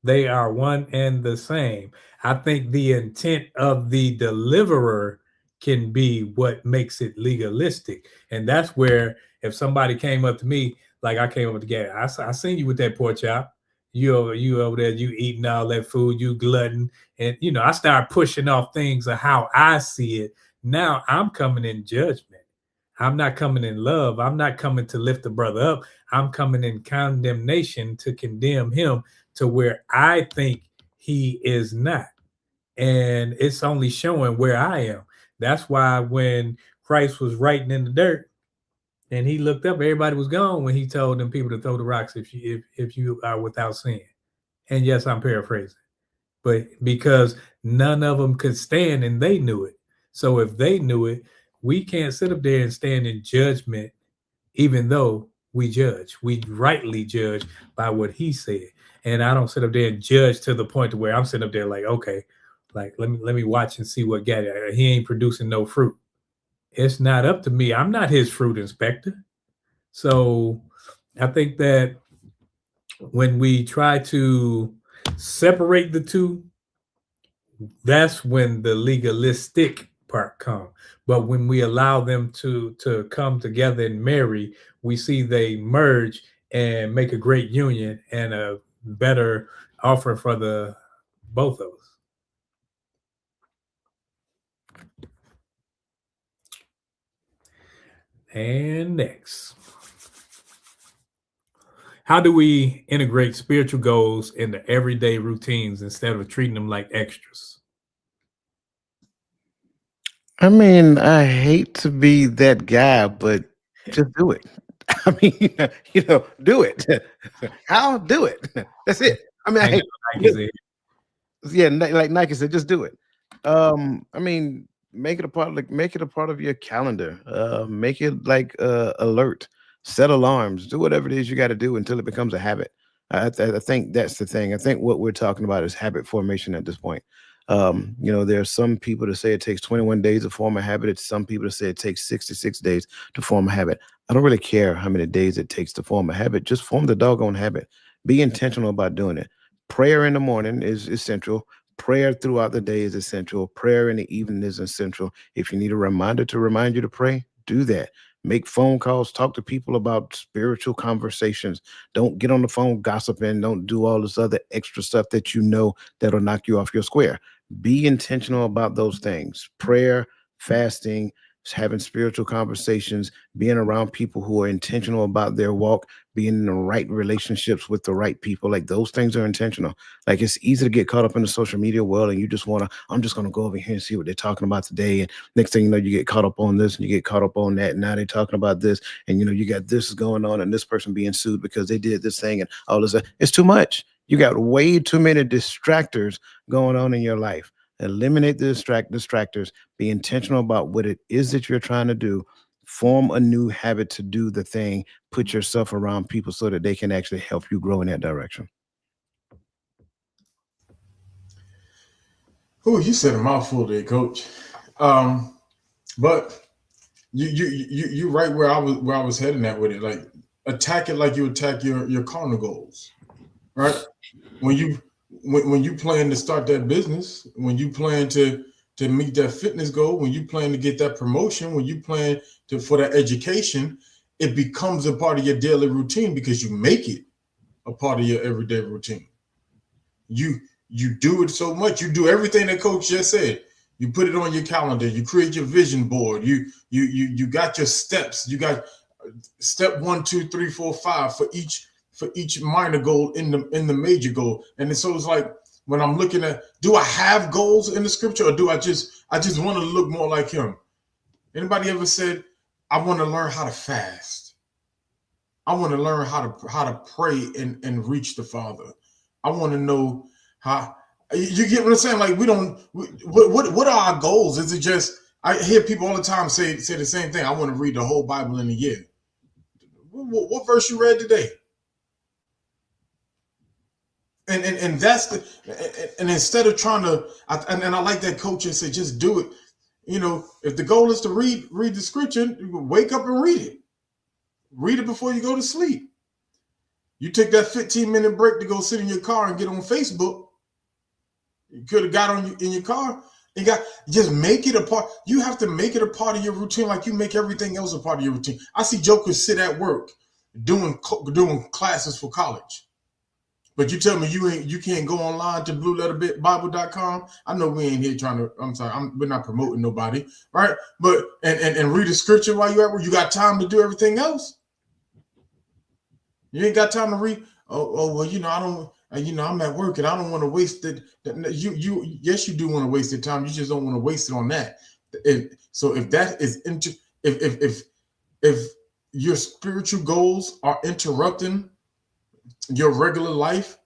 They are one and the same. I think the intent of the deliverer can be what makes it legalistic. And that's where if somebody came up to me, like I came up to Gary, I seen you with that pork chop. You over there, you eating all that food, you glutton. And, I start pushing off things of how I see it. Now I'm coming in judgment. I'm not coming in love. I'm not coming to lift the brother up. I'm coming in condemnation to condemn him to where I think he is not. And it's only showing where I am. That's why when Christ was writing in the dirt and he looked up, everybody was gone when he told them people to throw the rocks if you are without sin. And yes, I'm paraphrasing, but because none of them could stand and they knew it. So if they knew it, we can't sit up there and stand in judgment, even though we judge. We rightly judge by what he said. And I don't sit up there and judge to the point to where I'm sitting up there like, okay, like let me watch and see what got it. He ain't producing no fruit. It's not up to me. I'm not his fruit inspector. So I think that when we try to separate the two, that's when the legalistic part comes. But when we allow them to come together and marry, we see they merge and make a great union and a better offering for the both of us. And next, how do we integrate spiritual goals into everyday routines instead of treating them like extras? I mean, I hate to be that guy, but just do it. I mean, do it. I'll do it. That's it. I mean, I Hang hate, on, Nike's in. yeah, like Nike said, just do it. I mean, make it a part, like make it a part of your calendar. Make it like alert, set alarms, do whatever it is you got to do until it becomes a habit. I think that's the thing. I think what we're talking about is habit formation at this point. There are some people that say it takes 21 days to form a habit. It's some people that say it takes 66 days to form a habit. I don't really care how many days it takes to form a habit. Just form the doggone habit. Be intentional about doing it. Prayer in the morning is essential. Prayer throughout the day is essential. Prayer in the evening is essential. If you need a reminder to remind you to pray, do that. Make phone calls, talk to people about spiritual conversations. Don't get on the phone gossiping. Don't do all this other extra stuff that you know that'll knock you off your square. Be intentional about those things. Prayer, fasting, having spiritual conversations, being around people who are intentional about their walk, being in the right relationships with the right people. Like those things are intentional. Like it's easy to get caught up in the social media world and you just want to, I'm just going to go over here and see what they're talking about today. And next thing you know, you get caught up on this and you get caught up on that. And now they're talking about this. And you got this going on and this person being sued because they did this thing and all this. It's too much. You got way too many distractors going on in your life. Eliminate the distractors. Be intentional about what it is that you're trying to do. Form a new habit to do the thing. Put yourself around people so that they can actually help you grow in that direction. Oh, you said a mouthful there, Coach. But you right where I was heading at with it. Like attack it like you attack your carnal goals, right? When you plan to start that business, when you plan to meet that fitness goal, when you plan to get that promotion, when you plan for that education, it becomes a part of your daily routine because you make it a part of your everyday routine. You do it so much. You do everything that Coach just said. You put it on your calendar. You create your vision board. You got your steps. You got step 1, 2, 3, 4, 5 for each minor goal in the major goal. And so it's like when I'm looking at, do I have goals in the scripture or do I just want to look more like him? Anybody ever said, I want to learn how to fast? I want to learn how to pray and reach the Father. I want to know how. You get what I'm saying? Like what are our goals? Is it just, I hear people all the time say the same thing. I want to read the whole Bible in a year. What verse you read today? And that's and instead of trying to, and I like that Coach and say, just do it. If the goal is to read the scripture, wake up and read it. Read it before you go to sleep. You take that 15-minute break to go sit in your car and get on Facebook. You could have got in your car. Just make it a part. You have to make it a part of your routine, like you make everything else a part of your routine. I see jokers sit at work doing classes for college. But you tell me you can't go online to blueletterbible.com. I know we ain't here trying to, I'm sorry, we're not promoting nobody, right? But and read the scripture while you're at work. You got time to do everything else? You ain't got time to read. Oh well, I don't. I'm at work and I don't want to waste it. Yes, you do want to waste your time. You just don't want to waste it on that. So if that is if your spiritual goals are interrupting your regular life,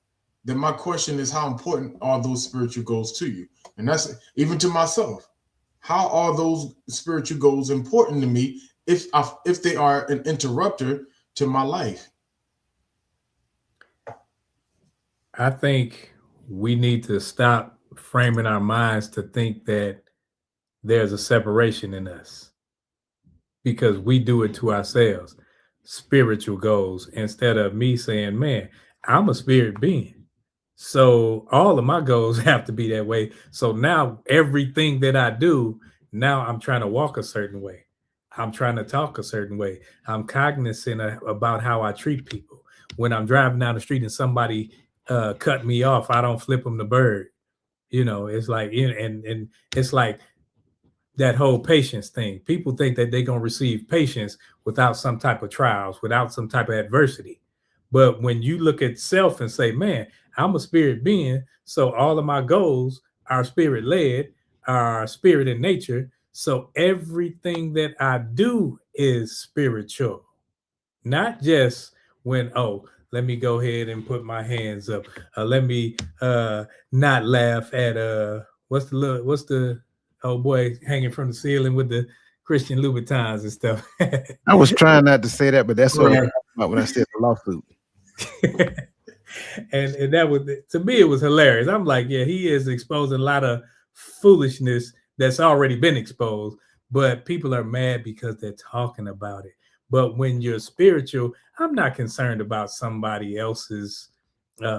then my question is, how important are those spiritual goals to you? And that's even to myself. How are those spiritual goals important to me if they are an interrupter to my life? I think we need to stop framing our minds to think that there's a separation in us because we do it to ourselves. Spiritual goals instead of me saying, man, I'm a spirit being. So all of my goals have to be that way. So now everything that I do, now I'm trying to walk a certain way. I'm trying to talk a certain way. I'm cognizant about how I treat people. When I'm driving down the street and somebody cut me off, I don't flip them the bird. You know, it's like, and it's like that whole patience thing. People think that they're going to receive patience without some type of trials, without some type of adversity. But when you look at self and say, man, I'm a spirit being, so all of my goals are spirit led, are spirit in nature. So everything that I do is spiritual, not just when, oh, let me go ahead and put my hands up. Let me not laugh at what's the old boy hanging from the ceiling with the Christian Louboutins and stuff. I was trying not to say that, but that's what I was Right. talking about when I said the lawsuit. and that was, to me, it was hilarious. I'm like, yeah, he is exposing a lot of foolishness that's already been exposed, but people are mad because they're talking about it. But when you're spiritual, I'm not concerned about somebody else's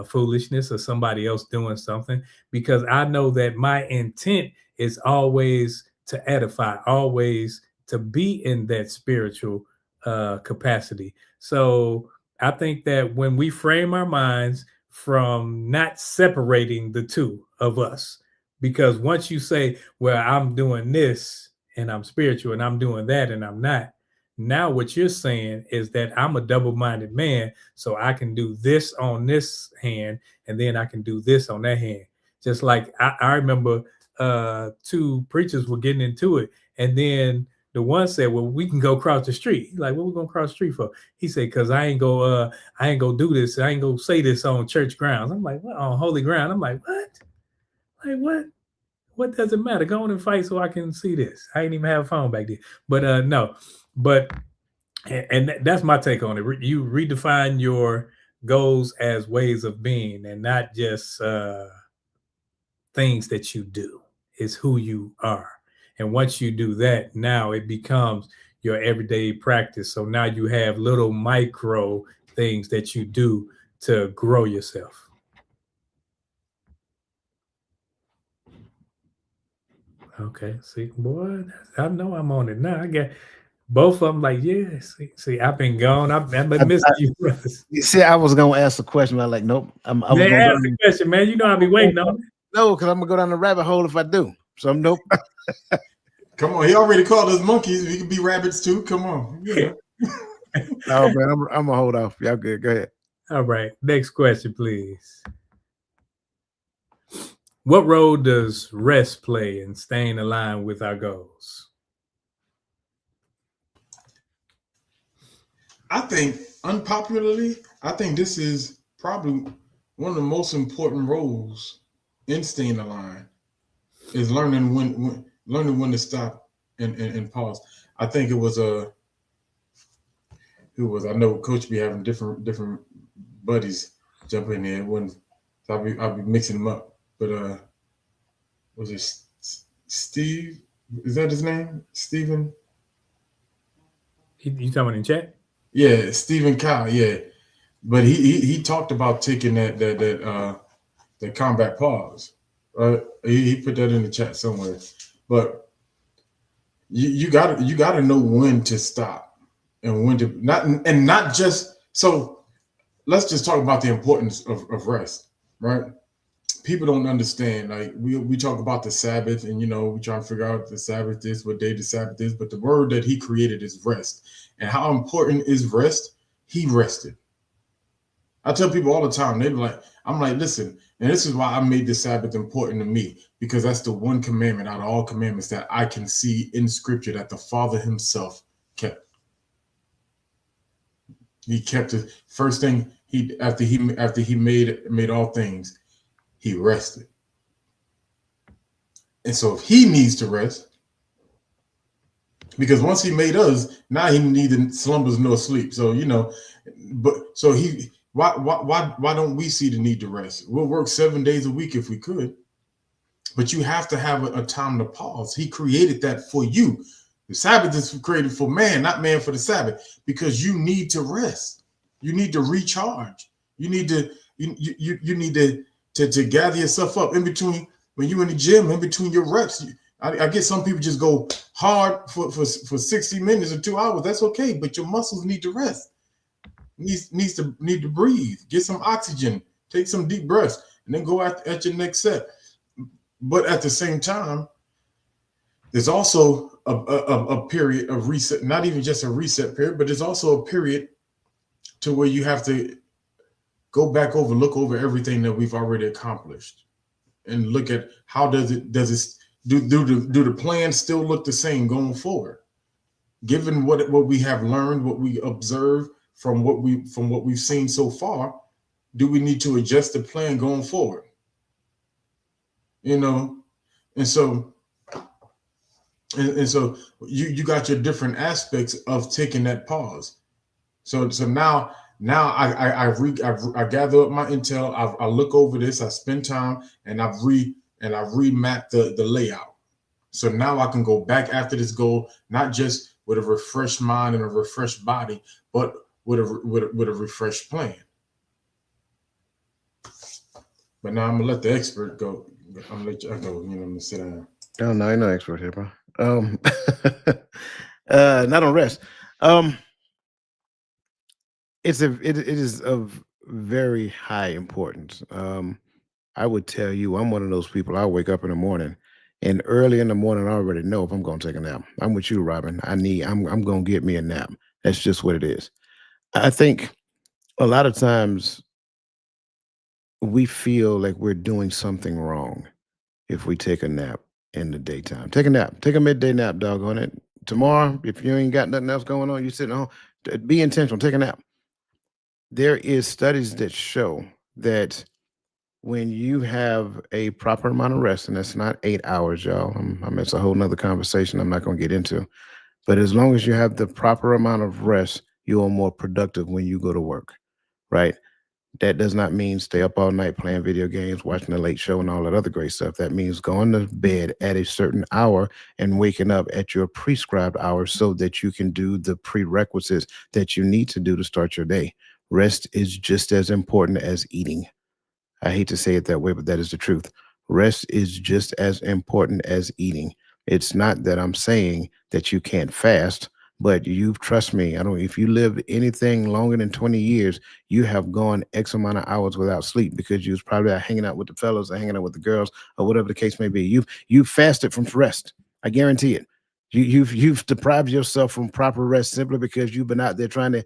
foolishness or somebody else doing something, because I know that my intent is always to edify, always to be in that spiritual capacity. So I think that when we frame our minds from not separating the two of us, because once you say, well, I'm doing this and I'm spiritual and I'm doing that and I'm not, now what you're saying is that I'm a double-minded man, so I can do this on this hand and then I can do this on that hand. Just like I remember two preachers were getting into it, and then the one said, well, we can go across the street. He's like, what we gonna cross the street for? He said, because I ain't go do this. I ain't gonna say this on church grounds. I'm like, what, on holy ground? I'm like, what? Like, what? What does it matter? Go on and fight so I can see this. I ain't even have a phone back then. But no, but and that's my take on it. You redefine your goals as ways of being and not just things that you do. It's who you are. And once you do that, now it becomes your everyday practice. So now you have little micro things that you do to grow yourself. Okay, see, boy, I know I'm on it now. I got both of them like, yeah, see, I've been gone. I've been missing you, brothers. You see, I was gonna ask a question, but I'm like, nope. I was Man, gonna ask the question, man. You know I'll be waiting on it. no, because I'm gonna go down the rabbit hole if I do. So nope. Come on, he already called us monkeys. We can be rabbits too. Come on. Yeah. No, man, I'm gonna hold off. Y'all good. Go ahead. All right. Next question, please. What role does rest play in staying aligned with our goals? I think, unpopularly, I think this is probably one of the most important roles in staying aligned is learning when to stop and pause. I think it was I know Coach be having different buddies jump in there when so I'll be mixing them up. But was it Steve? Is that his name? Stephen? You talking about in chat? Yeah, Stephen Kyle. Yeah, but he talked about taking that combat pause. Right? He put that in the chat somewhere. But you got to know when to stop and when to not just. So let's just talk about the importance of rest, right? People don't understand. Like we talk about the Sabbath, and we try to figure out the Sabbath is, what day the Sabbath is, but the word that he created is rest. And how important is rest? He rested. I tell people all the time, they're like, I'm like, listen, and this is why I made the Sabbath important to me, because that's the one commandment out of all commandments that I can see in scripture that the Father himself kept. He kept it. First thing after he made all things, he rested. And so if he needs to rest, Because once he made us, now he neither slumbers nor sleep. So but so why don't we see the need to rest? We'll work 7 days a week if we could, but you have to have a time to pause. He created that for you. The Sabbath is created for man, not man for the Sabbath, because you need to rest. You need to recharge. You need to you need to gather yourself up in between when you're in the gym, in between your reps. I get some people just go hard for 60 minutes or 2 hours. That's okay, but your muscles need to rest. Need to breathe, get some oxygen, take some deep breaths, and then go at your next set. But at the same time, there's also a period of reset, not even just a reset period, but there's also a period to where you have to look over everything that we've already accomplished and look at how do the plans still look the same going forward? Given what we have learned, what we observe from what we've seen so far, do we need to adjust the plan going forward? And so you got your different aspects of taking that pause. So now I gather up my intel. I look over this. I spend time and I've remapped the layout. So now I can go back after this goal, not just with a refreshed mind and a refreshed body, but with a refreshed plan. But now I'm gonna let the expert go. I'm gonna let you go. I'm gonna sit down. Oh, no, I'm no expert here, bro. Not on rest. It is of very high importance. I would tell you, I'm one of those people. I wake up in the morning, and early in the morning, I already know if I'm going to take a nap. I'm with you, Robin. I'm going to get me a nap. That's just what it is. I think a lot of times we feel like we're doing something wrong if we take a nap in the daytime. Take a nap. Take a midday nap, doggone it. Tomorrow, if you ain't got nothing else going on, you sitting home, be intentional. Take a nap. There is studies that show that when you have a proper amount of rest, and that's not 8 hours, y'all. It's a whole nother conversation I'm not going to get into. But as long as you have the proper amount of rest, you are more productive when you go to work, right? That does not mean stay up all night playing video games, watching the late show and all that other great stuff. That means going to bed at a certain hour and waking up at your prescribed hour so that you can do the prerequisites that you need to do to start your day. Rest is just as important as eating. I hate to say it that way, but that is the truth. Rest is just as important as eating. It's not that I'm saying that you can't fast, but trust me, if you lived anything longer than 20 years, you have gone X amount of hours without sleep because you was probably out hanging out with the fellows or hanging out with the girls or whatever the case may be. You've fasted from rest. I guarantee it. You've deprived yourself from proper rest simply because you've been out there trying to,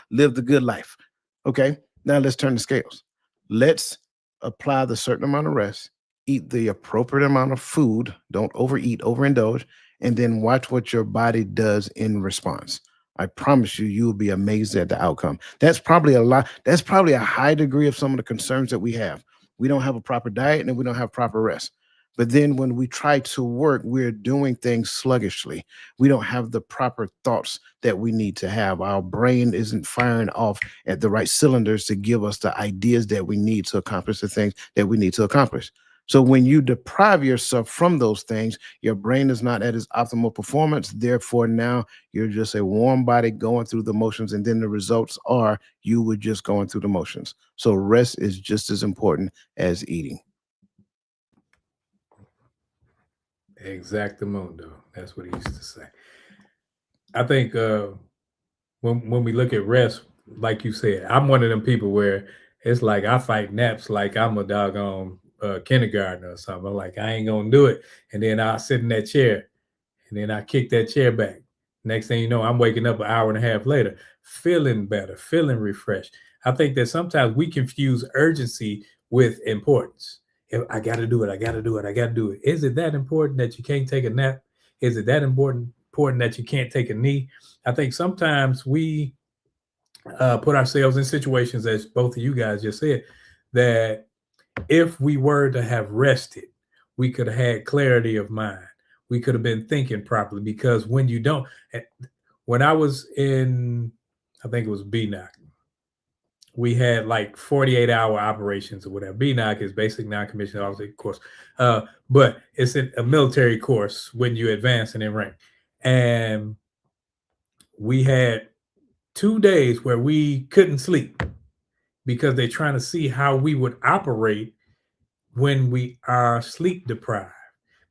live the good life. Okay. Now let's turn the scales. Let's apply the certain amount of rest, eat the appropriate amount of food, don't overeat, overindulge, and then watch what your body does in response. I promise you will be amazed at the outcome. That's probably a high degree of some of the concerns that we have. We don't have a proper diet and we don't have proper rest. But then when we try to work, we're doing things sluggishly. We don't have the proper thoughts that we need to have. Our brain isn't firing off at the right cylinders to give us the ideas that we need to accomplish the things that we need to accomplish. So when you deprive yourself from those things, your brain is not at its optimal performance. Therefore, now you're just a warm body going through the motions, and then the results are you were just going through the motions. So rest is just as important as eating. Exactamundo. That's what he used to say. I think when we look at rest, like you said, I'm one of them people where it's like I fight naps like I'm a doggone kindergartner or something. I'm like, I ain't gonna do it. And then I sit in that chair and then I kick that chair back. Next thing you know, I'm waking up an hour and a half later, feeling better, feeling refreshed. I think that sometimes we confuse urgency with importance. If I got to do it, I got to do it, I got to do it. Is it that important that you can't take a nap? Is it that important that you can't take a knee? I think sometimes we put ourselves in situations, as both of you guys just said, that if we were to have rested, we could have had clarity of mind. we could have been thinking properly. Because when you don't, when I was in, I think it was BNOC, we had like 48-hour operations or whatever. BNOC is basic non-commissioned officer course, but it's a military course when you advance and in rank. And we had 2 days where we couldn't sleep because they're trying to see how we would operate when we are sleep deprived.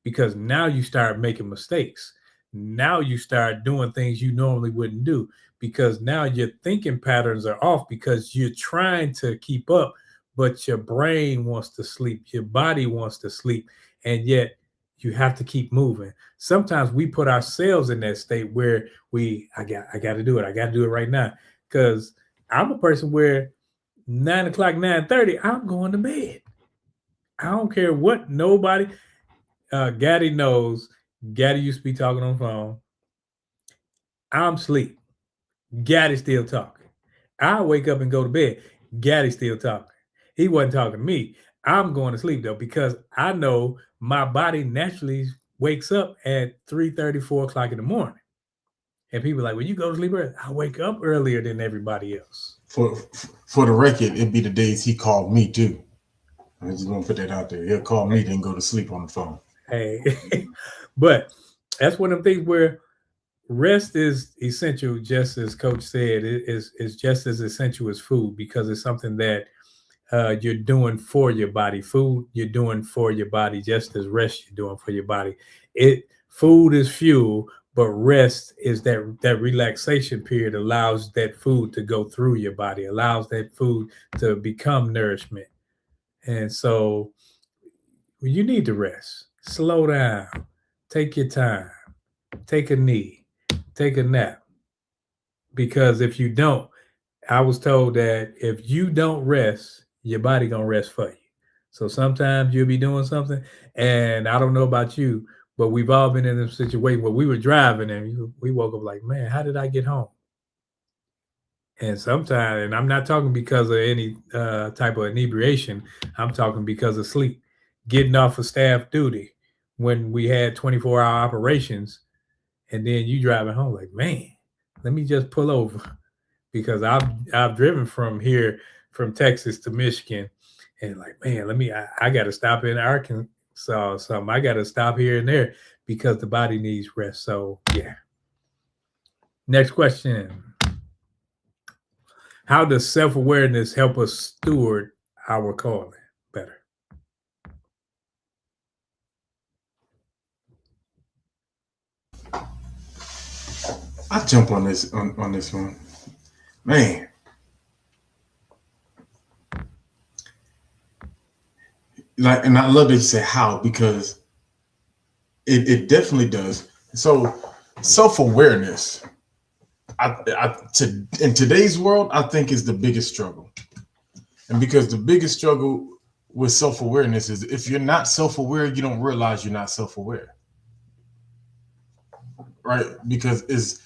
Because now you start making mistakes. Now you start doing things you normally wouldn't do, because now your thinking patterns are off because you're trying to keep up, but your brain wants to sleep, your body wants to sleep, and yet you have to keep moving. Sometimes we put ourselves in that state where I got to do it. I got to do it right now. Because I'm a person where 9 o'clock, 9:30, I'm going to bed. I don't care what nobody. Gaddy knows. Gaddy used to be talking on the phone. I'm asleep. Gaddy still talking. I wake up and go to bed. Gaddy still talking. He wasn't talking to me. I'm going to sleep though, because I know my body naturally wakes up at 3:30, 4 o'clock in the morning. And people are like, well, you go to sleep early. I wake up earlier than everybody else. For the record, it'd be the days he called me too. I'm just gonna put that out there. He'll call me, then go to sleep on the phone. Hey, but that's one of the things where rest is essential. Just as Coach said, it is just as essential as food, because it's something that you're doing for your body. Food you're doing for your body, just as rest you're doing for your body. Food is fuel, but rest is that relaxation period, allows that food to go through your body, allows that food to become nourishment. And so you need to rest. Slow down. Take your time. Take a knee. Take a nap. Because if you don't, I was told that if you don't rest, your body gonna rest for you. So sometimes you'll be doing something, and I don't know about you, but we've all been in a situation where we were driving and we woke up like, man, how did I get home? And sometimes, and I'm not talking because of any type of inebriation, I'm talking because of sleep. Getting off of staff duty when we had 24-hour operations, and then you driving home like, man, let me just pull over, because I've driven from Texas to Michigan, and like, man, I got to stop in Arkansas or something. I got to stop here and there because the body needs rest. So yeah. Next question. How does self-awareness help us steward our calling better? I jump on this one, man. Like, and I love that you say how, because it definitely does. So self-awareness, in today's world, I think is the biggest struggle. And because the biggest struggle with self-awareness is if you're not self-aware, you don't realize you're not self-aware. Right? Because is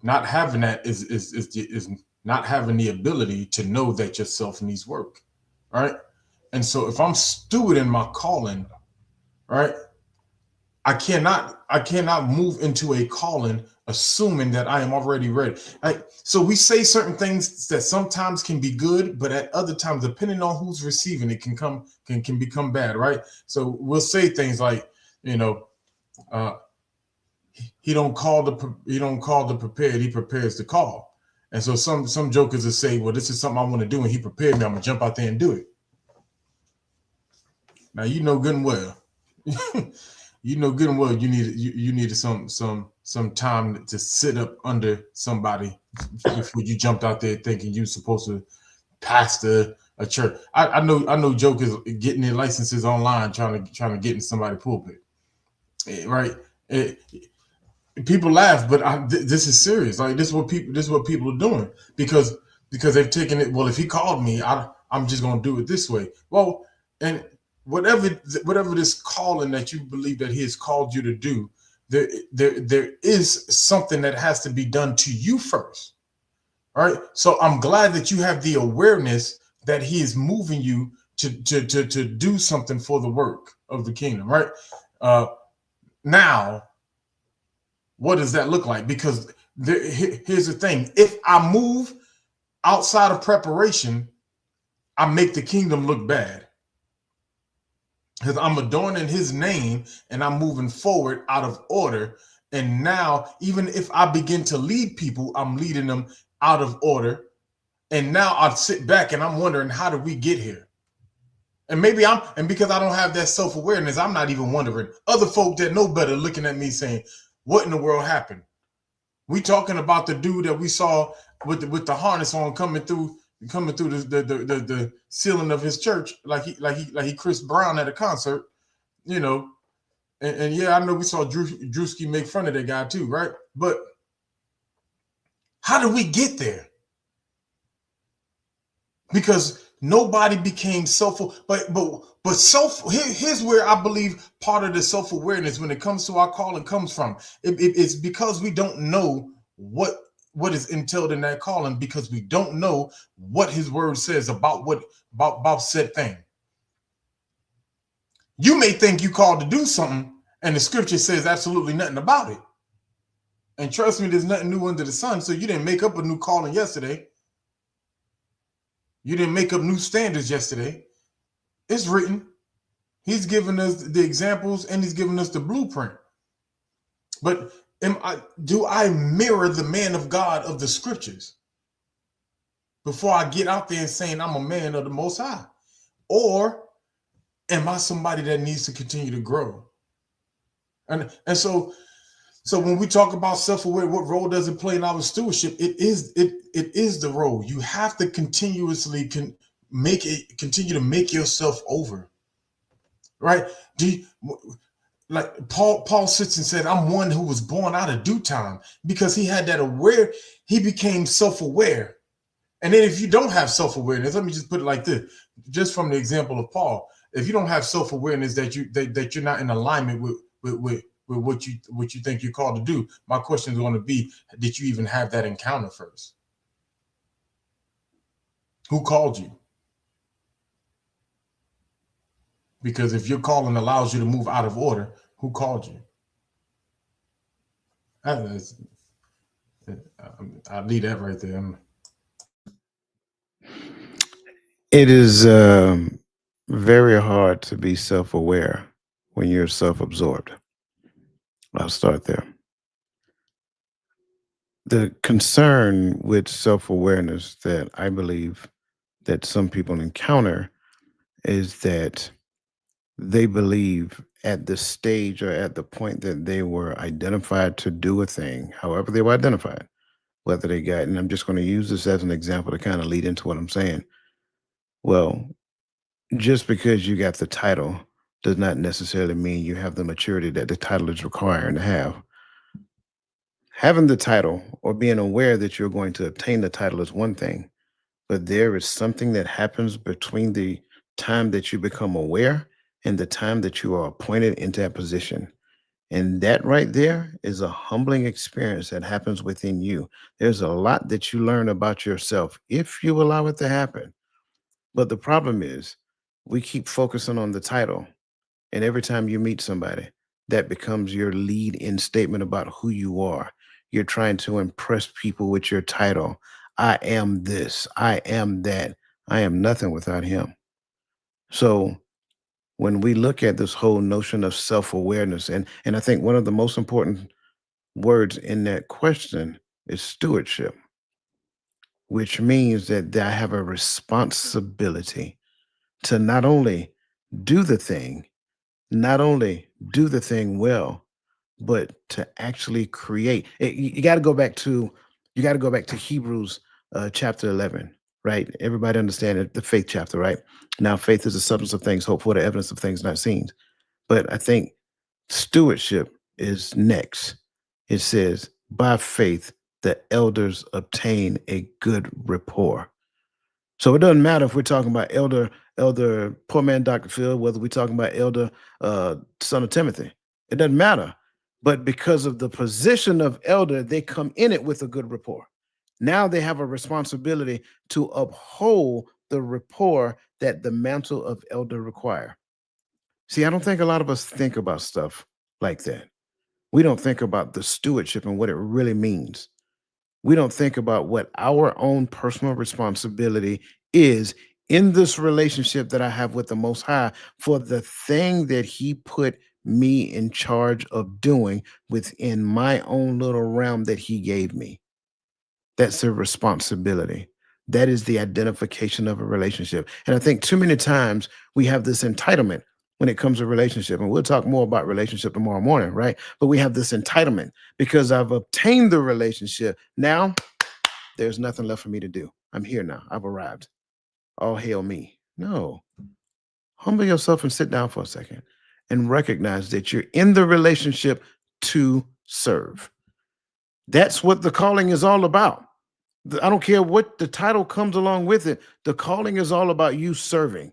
not having that is not having the ability to know that yourself needs work. Right? And so if I'm stewarding my calling, right, I cannot move into a calling assuming that I am already ready. So we say certain things that sometimes can be good, but at other times, depending on who's receiving it, can become bad, right? So we'll say things like, he don't call the prepared, he prepares the call. And so some jokers will say, well, this is something I want to do, and he prepared me, I'm gonna jump out there and do it. Now you know good and well. You needed some time to sit up under somebody before you jumped out there thinking you're supposed to pastor a church. I know jokers getting their licenses online trying to get in somebody's pulpit, right? People laugh, but this is serious. Like this is what people are doing because they've taken it. Well, if he called me, I'm just gonna do it this way. Well, and whatever this calling that you believe that he has called you to do, there is something that has to be done to you first. All right. So I'm glad that you have the awareness that he is moving you to do something for the work of the kingdom. Right. Now, what does that look like? Because here's the thing. If I move outside of preparation, I make the kingdom look bad. Because I'm adorning his name and I'm moving forward out of order. And now, even if I begin to lead people, I'm leading them out of order. And now I sit back and I'm wondering, how did we get here? And because I don't have that self-awareness, I'm not even wondering. Other folk that know better looking at me saying, what in the world happened? We talking about the dude that we saw with the harness on coming through the ceiling of his church, like he Chris Brown at a concert, you know. And yeah, I know we saw Drewski make fun of that guy too, right? But how did we get there? Because nobody became here's where I believe part of the self-awareness when it comes to our calling comes from. It's because we don't know what is entailed in that calling, because we don't know what his word says about said thing. You may think you called to do something and the scripture says absolutely nothing about it. And trust me, there's nothing new under the sun. So you didn't make up a new calling yesterday. You didn't make up new standards yesterday. It's written. He's given us the examples and he's given us the blueprint. But do I mirror the man of God of the scriptures before I get out there and saying I'm a man of the Most High? Or am I somebody that needs to continue to grow? And so when we talk about self-aware, what role does it play in our stewardship? It is the role. You have to continuously continue to make yourself over. Right? Like Paul sits and said, I'm one who was born out of due time, because he had that he became self-aware. And then if you don't have self-awareness, let me just put it like this, just from the example of Paul, if you don't have self-awareness that you're not in alignment with what you think you're called to do, my question is going to be, did you even have that encounter first? Who called you? Because if your calling allows you to move out of order, who called you? I'll leave that right there. It is very hard to be self-aware when you're self-absorbed. I'll start there. The concern with self-awareness that I believe that some people encounter is that they believe at the stage or at the point that they were identified to do a thing, however they were identified, whether they got, and I'm just going to use this as an example to kind of lead into what I'm saying. Well, just because you got the title does not necessarily mean you have the maturity that the title is requiring to have. Having the title or being aware that you're going to obtain the title is one thing, but there is something that happens between the time that you become aware and the time that you are appointed into that position. And that right there is a humbling experience that happens within you. There's a lot that you learn about yourself if you allow it to happen. But the problem is we keep focusing on the title. And every time you meet somebody, that becomes your lead in statement about who you are. You're trying to impress people with your title. I am this, I am that, I am nothing without him. So when we look at this whole notion of self-awareness, and I think one of the most important words in that question is stewardship, which means that I have a responsibility to not only do the thing, not only do the thing well, but to actually create. You got to go back to Hebrews chapter 11, right? Everybody understand it, the faith chapter, right? Now, faith is the substance of things hoped for, the evidence of things not seen. But I think stewardship is next. It says, by faith, the elders obtain a good rapport. So it doesn't matter if we're talking about elder, poor man Dr. Phil, whether we're talking about elder, son of Timothy. It doesn't matter. But because of the position of elder, they come in it with a good rapport. Now they have a responsibility to uphold the rapport that the mantle of elder require. See, I don't think a lot of us think about stuff like that. We don't think about the stewardship and what it really means. We don't think about what our own personal responsibility is in this relationship that I have with the Most High for the thing that He put me in charge of doing within my own little realm that He gave me. That's a responsibility. That is the identification of a relationship. And I think too many times we have this entitlement when it comes to relationship. And we'll talk more about relationship tomorrow morning, right? But we have this entitlement because I've obtained the relationship. Now there's nothing left for me to do. I'm here now. I've arrived. All hail me. No. Humble yourself and sit down for a second and recognize that you're in the relationship to serve. That's what the calling is all about. I don't care what the title comes along with it. The calling is all about you serving.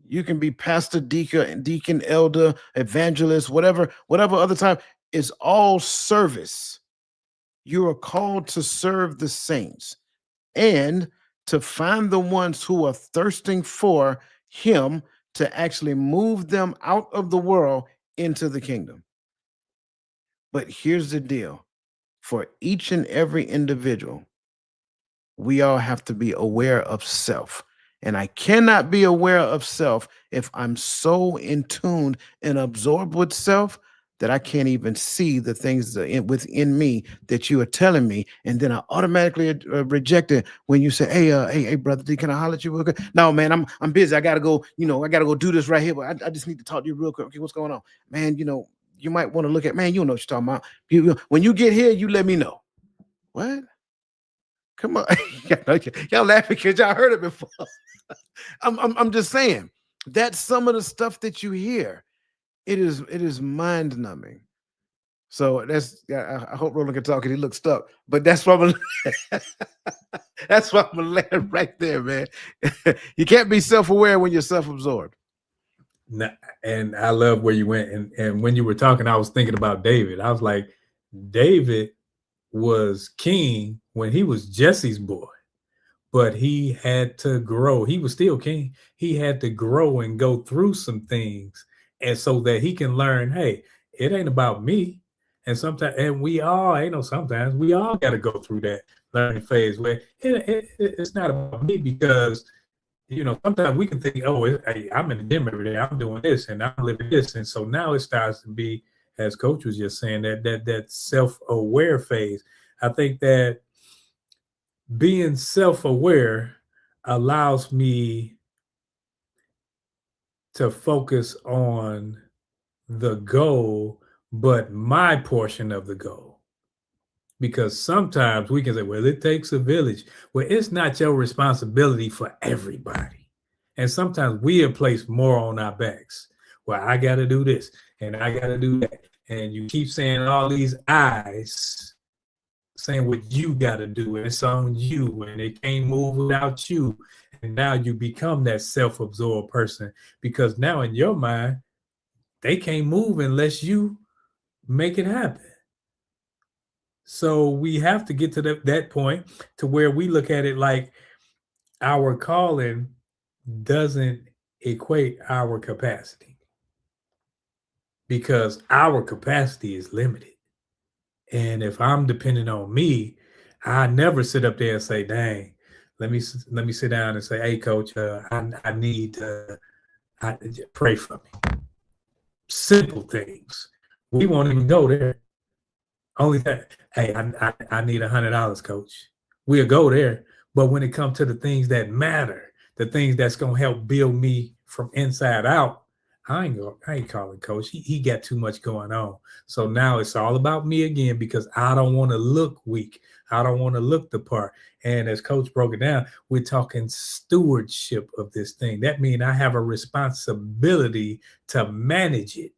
You can be pastor, deacon, elder, evangelist, whatever other time. It's all service. You are called to serve the saints and to find the ones who are thirsting for Him to actually move them out of the world into the kingdom. But here's the deal. For each and every individual, we all have to be aware of self. And I cannot be aware of self if I'm so in tune and absorbed with self that I can't even see the things within me that you are telling me. And then I automatically reject it when you say, hey, brother D, can I holler at you real quick? No, man, I'm busy. I got to go, I got to go do this right here. But I just need to talk to you real quick. Okay, what's going on? Man, you might want to look at, man, you know what you're talking about. When you get here, you let me know. What? Come on, y'all laughing because y'all heard it before. I'm just saying that's some of the stuff that you hear. It is mind numbing. So I hope Roland can talk because he looks stuck. But that's why that's why I'm gonna land right there, man. You can't be self-aware when you're self-absorbed. And I love where you went. And when you were talking, I was thinking about David. I was like, David was king when he was Jesse's boy, but he had to grow. He was still king. He had to grow and go through some things, and so that he can learn, hey, it ain't about me. And sometimes, and we all, sometimes we all got to go through that learning phase where it's not about me because, sometimes we can think, hey, I'm in the gym every day. I'm doing this and I'm living this. And so now it starts to be, as Coach was just saying, that self-aware phase. I think that being self-aware allows me to focus on the goal, but my portion of the goal. Because sometimes we can say, well, it takes a village. Well, it's not your responsibility for everybody. And sometimes we have placed more on our backs. Well, I got to do this and I got to do that. And you keep saying all these I's, saying what you got to do. And it's on you and it can't move without you. And now you become that self-absorbed person because now in your mind, they can't move unless you make it happen. So we have to get to that point to where we look at it like our calling doesn't equate our capacity because our capacity is limited. And if I'm depending on me, I never sit up there and say, dang, let me sit down and say, hey, coach, I need to pray for me. Simple things. We won't even go there. Only that, hey, I need $100, coach. We'll go there. But when it comes to the things that matter, the things that's going to help build me from inside out, I ain't calling coach. He got too much going on. So now it's all about me again because I don't want to look weak. I don't want to look the part. And as coach broke it down, we're talking stewardship of this thing. That means I have a responsibility to manage it.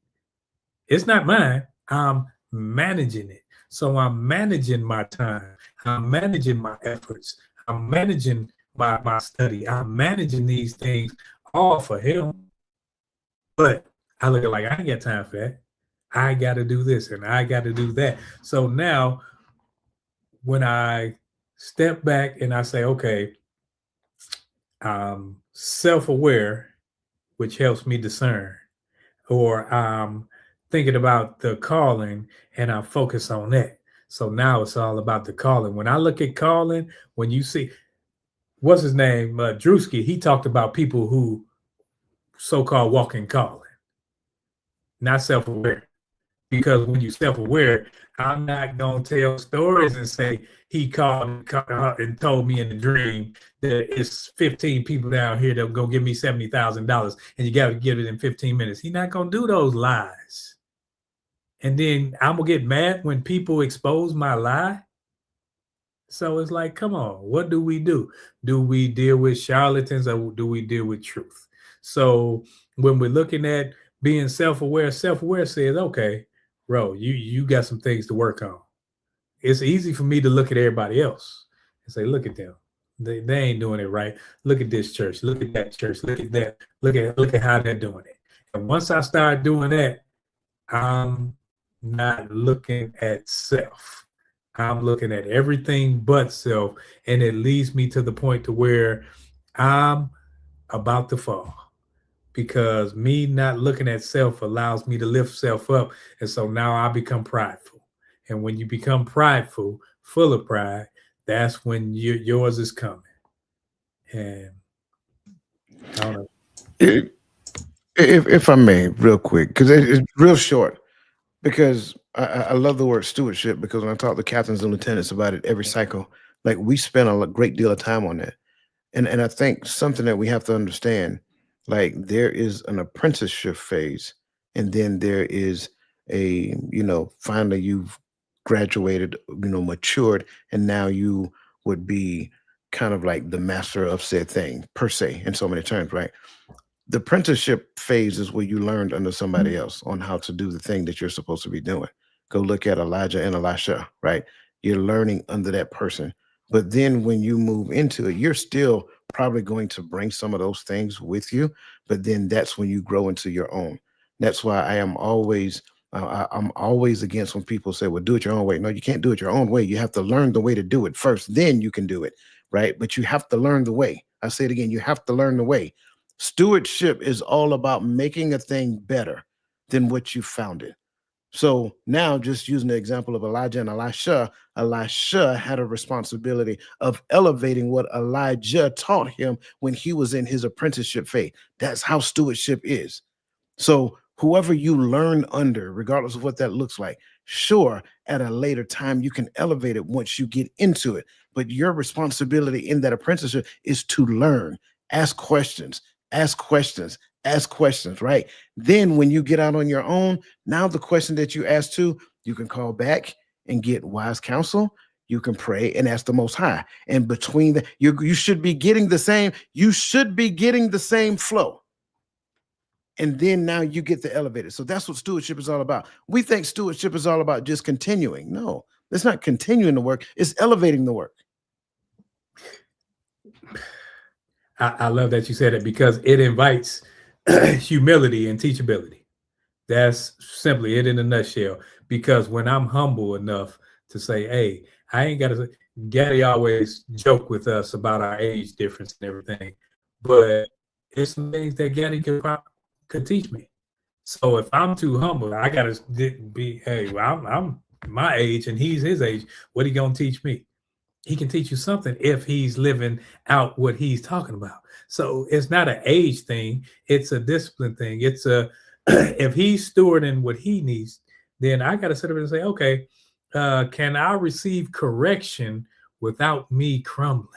It's not mine. I'm managing it. So I'm managing my time. I'm managing my efforts. I'm managing my study. I'm managing these things all for him. But I look at like, I ain't got time for that. I got to do this and I got to do that. So now when I step back and I say, okay, I'm self-aware, which helps me discern, or I'm thinking about the calling and I focus on that. So now it's all about the calling. When I look at calling, when you see what's his name, Drewski, he talked about people who so-called walk in calling, not self-aware. Because when you're self-aware, I'm not gonna tell stories and say he called and told me in a dream that it's 15 people down here that will go give me $70,000 and you got to give it in 15 minutes. He's not gonna do those lies. And then I'm gonna get mad when people expose my lie. So it's like, come on, what do we do? Do we deal with charlatans or do we deal with truth? So when we're looking at being self-aware, self-aware says, okay, bro, you got some things to work on. It's easy for me to look at everybody else and say, look at them. They ain't doing it right. Look at this church. Look at that church. Look at that. Look at how they're doing it. And once I start doing that, I'm not looking at self. I'm looking at everything but self. And it leads me to the point to where I'm about to fall, because me not looking at self allows me to lift self up. And so now I become prideful. And when you become prideful, full of pride, that's when yours is coming. And I don't know. If I may, real quick, because it's real short, because I love the word stewardship, because when I talk to captains and lieutenants about it every cycle, like we spend a great deal of time on that. And I think something that we have to understand, like there is an apprenticeship phase, and then there is a, finally you've graduated, matured, and now you would be kind of like the master of said thing, per se, in so many terms, right? The apprenticeship phase is where you learned under somebody else on how to do the thing that you're supposed to be doing. Go look at Elijah and Elisha, right? You're learning under that person. But then when you move into it, you're still probably going to bring some of those things with you. But then that's when you grow into your own. That's why I am always, I'm always against when people say, well, do it your own way. No, you can't do it your own way. You have to learn the way to do it first. Then you can do it, right? But you have to learn the way. I say it again, you have to learn the way. Stewardship is all about making a thing better than what you found it. So now, just using the example of Elijah and Elisha, Elisha had a responsibility of elevating what Elijah taught him when he was in his apprenticeship phase. That's how stewardship is. So whoever you learn under, regardless of what that looks like, sure, at a later time, you can elevate it once you get into it. But your responsibility in that apprenticeship is to learn, ask questions, right? Then when you get out on your own, now the question that you ask to, you can call back and get wise counsel. You can pray and ask the Most High. And between the, you should be getting the same, flow. And then now you get the elevator. So that's what stewardship is all about. We think stewardship is all about just continuing. No, it's not continuing the work. It's elevating the work. I love that you said it, because it invites humility and teachability. That's simply it in a nutshell. Because when I'm humble enough to say, hey, I ain't got to, Gaddy always joke with us about our age difference and everything, but it's some things that Gaddy could teach me. So if I'm too humble, I got to be, hey, well, I'm my age and he's his age. What are you going to teach me? He can teach you something if he's living out what he's talking about. So it's not an age thing. It's a discipline thing. It's a, if he's stewarding what he needs, then I got to sit up and say, okay, can I receive correction without me crumbling,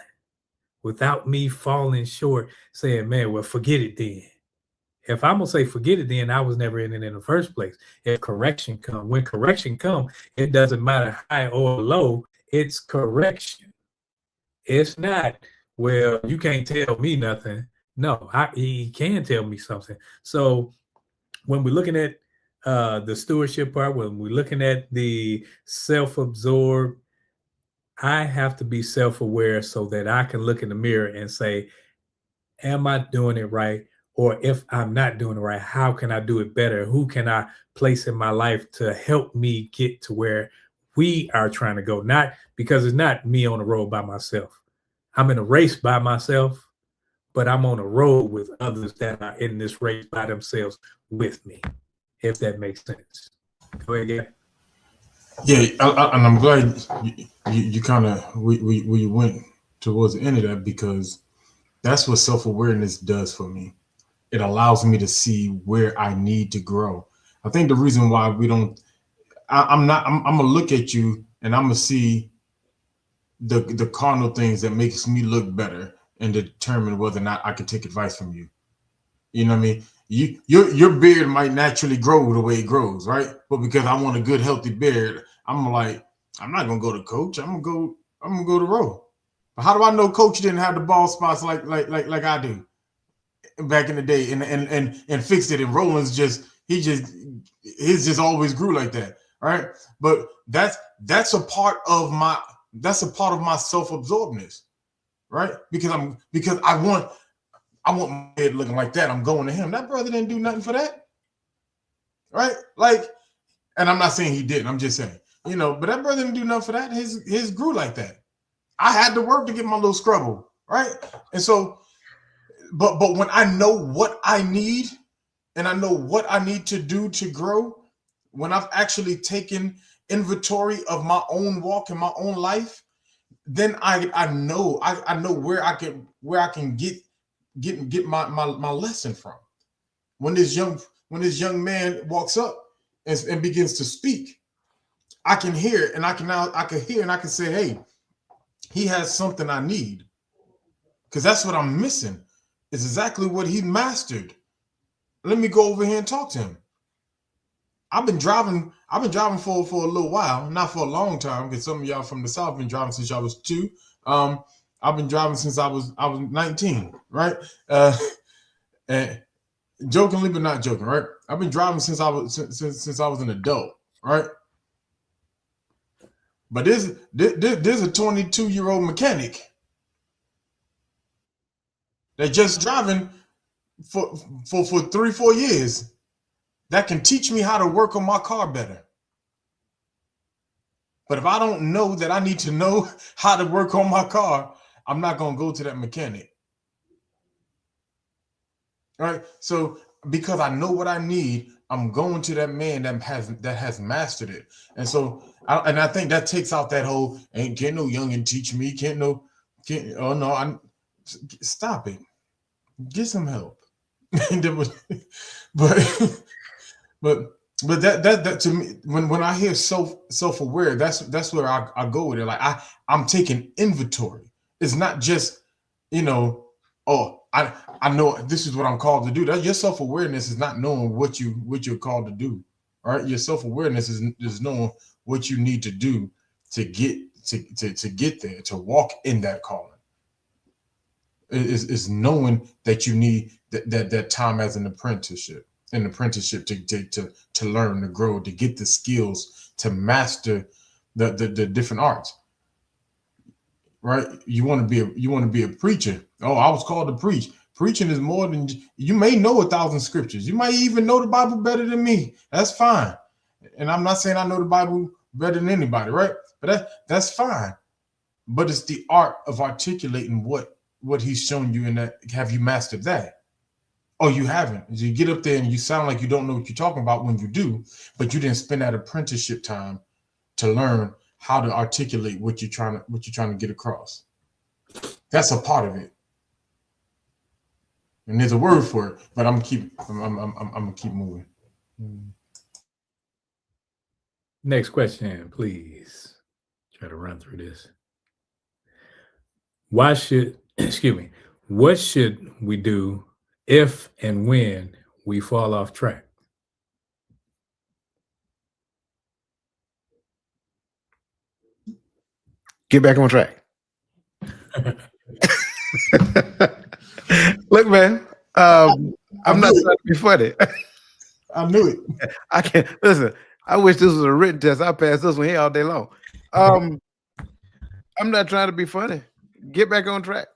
without me falling short, saying, man, well, forget it then. If I'm going to say forget it, then I was never in it in the first place. If correction come, when correction come, it doesn't matter high or low. It's correction. It's not, well, you can't tell me nothing. No, he can tell me something. So when we're looking at the stewardship part, when we're looking at the self-absorbed, I have to be self-aware so that I can look in the mirror and say, am I doing it right? Or if I'm not doing it right, how can I do it better? Who can I place in my life to help me get to where we are trying to go? Not because it's not me on the road by myself. I'm in a race by myself, but I'm on a road with others that are in this race by themselves with me. if that makes sense. Go ahead, yeah. Yeah, and I'm glad you kind of we went towards the end of that, because that's what self-awareness does for me. It allows me to see where I need to grow. I think the reason why we don't, I'm gonna look at you and I'm gonna see the carnal things that makes me look better and determine whether or not I can take advice from you. You know what I mean? Your beard might naturally grow the way it grows, right? But because I want a good healthy beard, I'm like, I'm not gonna go to Coach. I'm gonna go to Roe. But how do I know Coach didn't have the bald spots like I do back in the day, and fixed it? And Roland's his just always grew like that, right? But that's a part of my self-absorbedness, right? Because I want my head looking like that. I'm going to him. That brother didn't do nothing for that, right? Like, and I'm not saying he didn't. I'm just saying, but that brother didn't do nothing for that. His grew like that. I had to work to get my little scrubble, right? And so, but when I know what I need and I know what I need to do to grow, when I've actually taken inventory of my own walk and my own life, then I know where I can get my lesson from. When this young man walks up and begins to speak, I can hear and I can say, hey, he has something I need, because that's what I'm missing. It's exactly what he mastered. Let me go over here and talk to him. I've been driving for a little while, not for a long time, because some of y'all from the South been driving since y'all was 2. I've been driving since I was 19, right? And jokingly, but not joking, right? I've been driving since I was an adult, right? But there's a 22-year-old mechanic that just driving for 3-4 years that can teach me how to work on my car better. But if I don't know that I need to know how to work on my car, I'm not going to go to that mechanic. All right? So because I know what I need, I'm going to that man that has mastered it. And so I think that takes out that whole can't no youngin teach me, stop it. Get some help. but that to me, when I hear self-aware, that's where I go with it. Like I'm taking inventory. It's not just, I know this is what I'm called to do. That your self-awareness is not knowing what you're called to do. All right. Your self-awareness is knowing what you need to do to get there, to walk in that calling. Is knowing that you need that time as an apprenticeship to learn, to grow, to get the skills, to master the different arts. Right? You want to be a preacher. Oh, I was called to preach. Preaching is more than, you may know 1,000 scriptures. You might even know the Bible better than me. That's fine. And I'm not saying I know the Bible better than anybody, right? But that's fine. But it's the art of articulating what he's shown you, in that. Have you mastered that? Oh, you haven't. You get up there and you sound like you don't know what you're talking about when you do, but you didn't spend that apprenticeship time to learn how to articulate what you're trying to get across. That's a part of it. And there's a word for it, but I'm gonna keep moving. Next question, please. Try to run through this. What should we do if and when we fall off track? Get back on track. Look, man, I'm not trying to be funny. I knew it. I can't listen. I wish this was a written test. I passed this one here all day long. I'm not trying to be funny. Get back on track.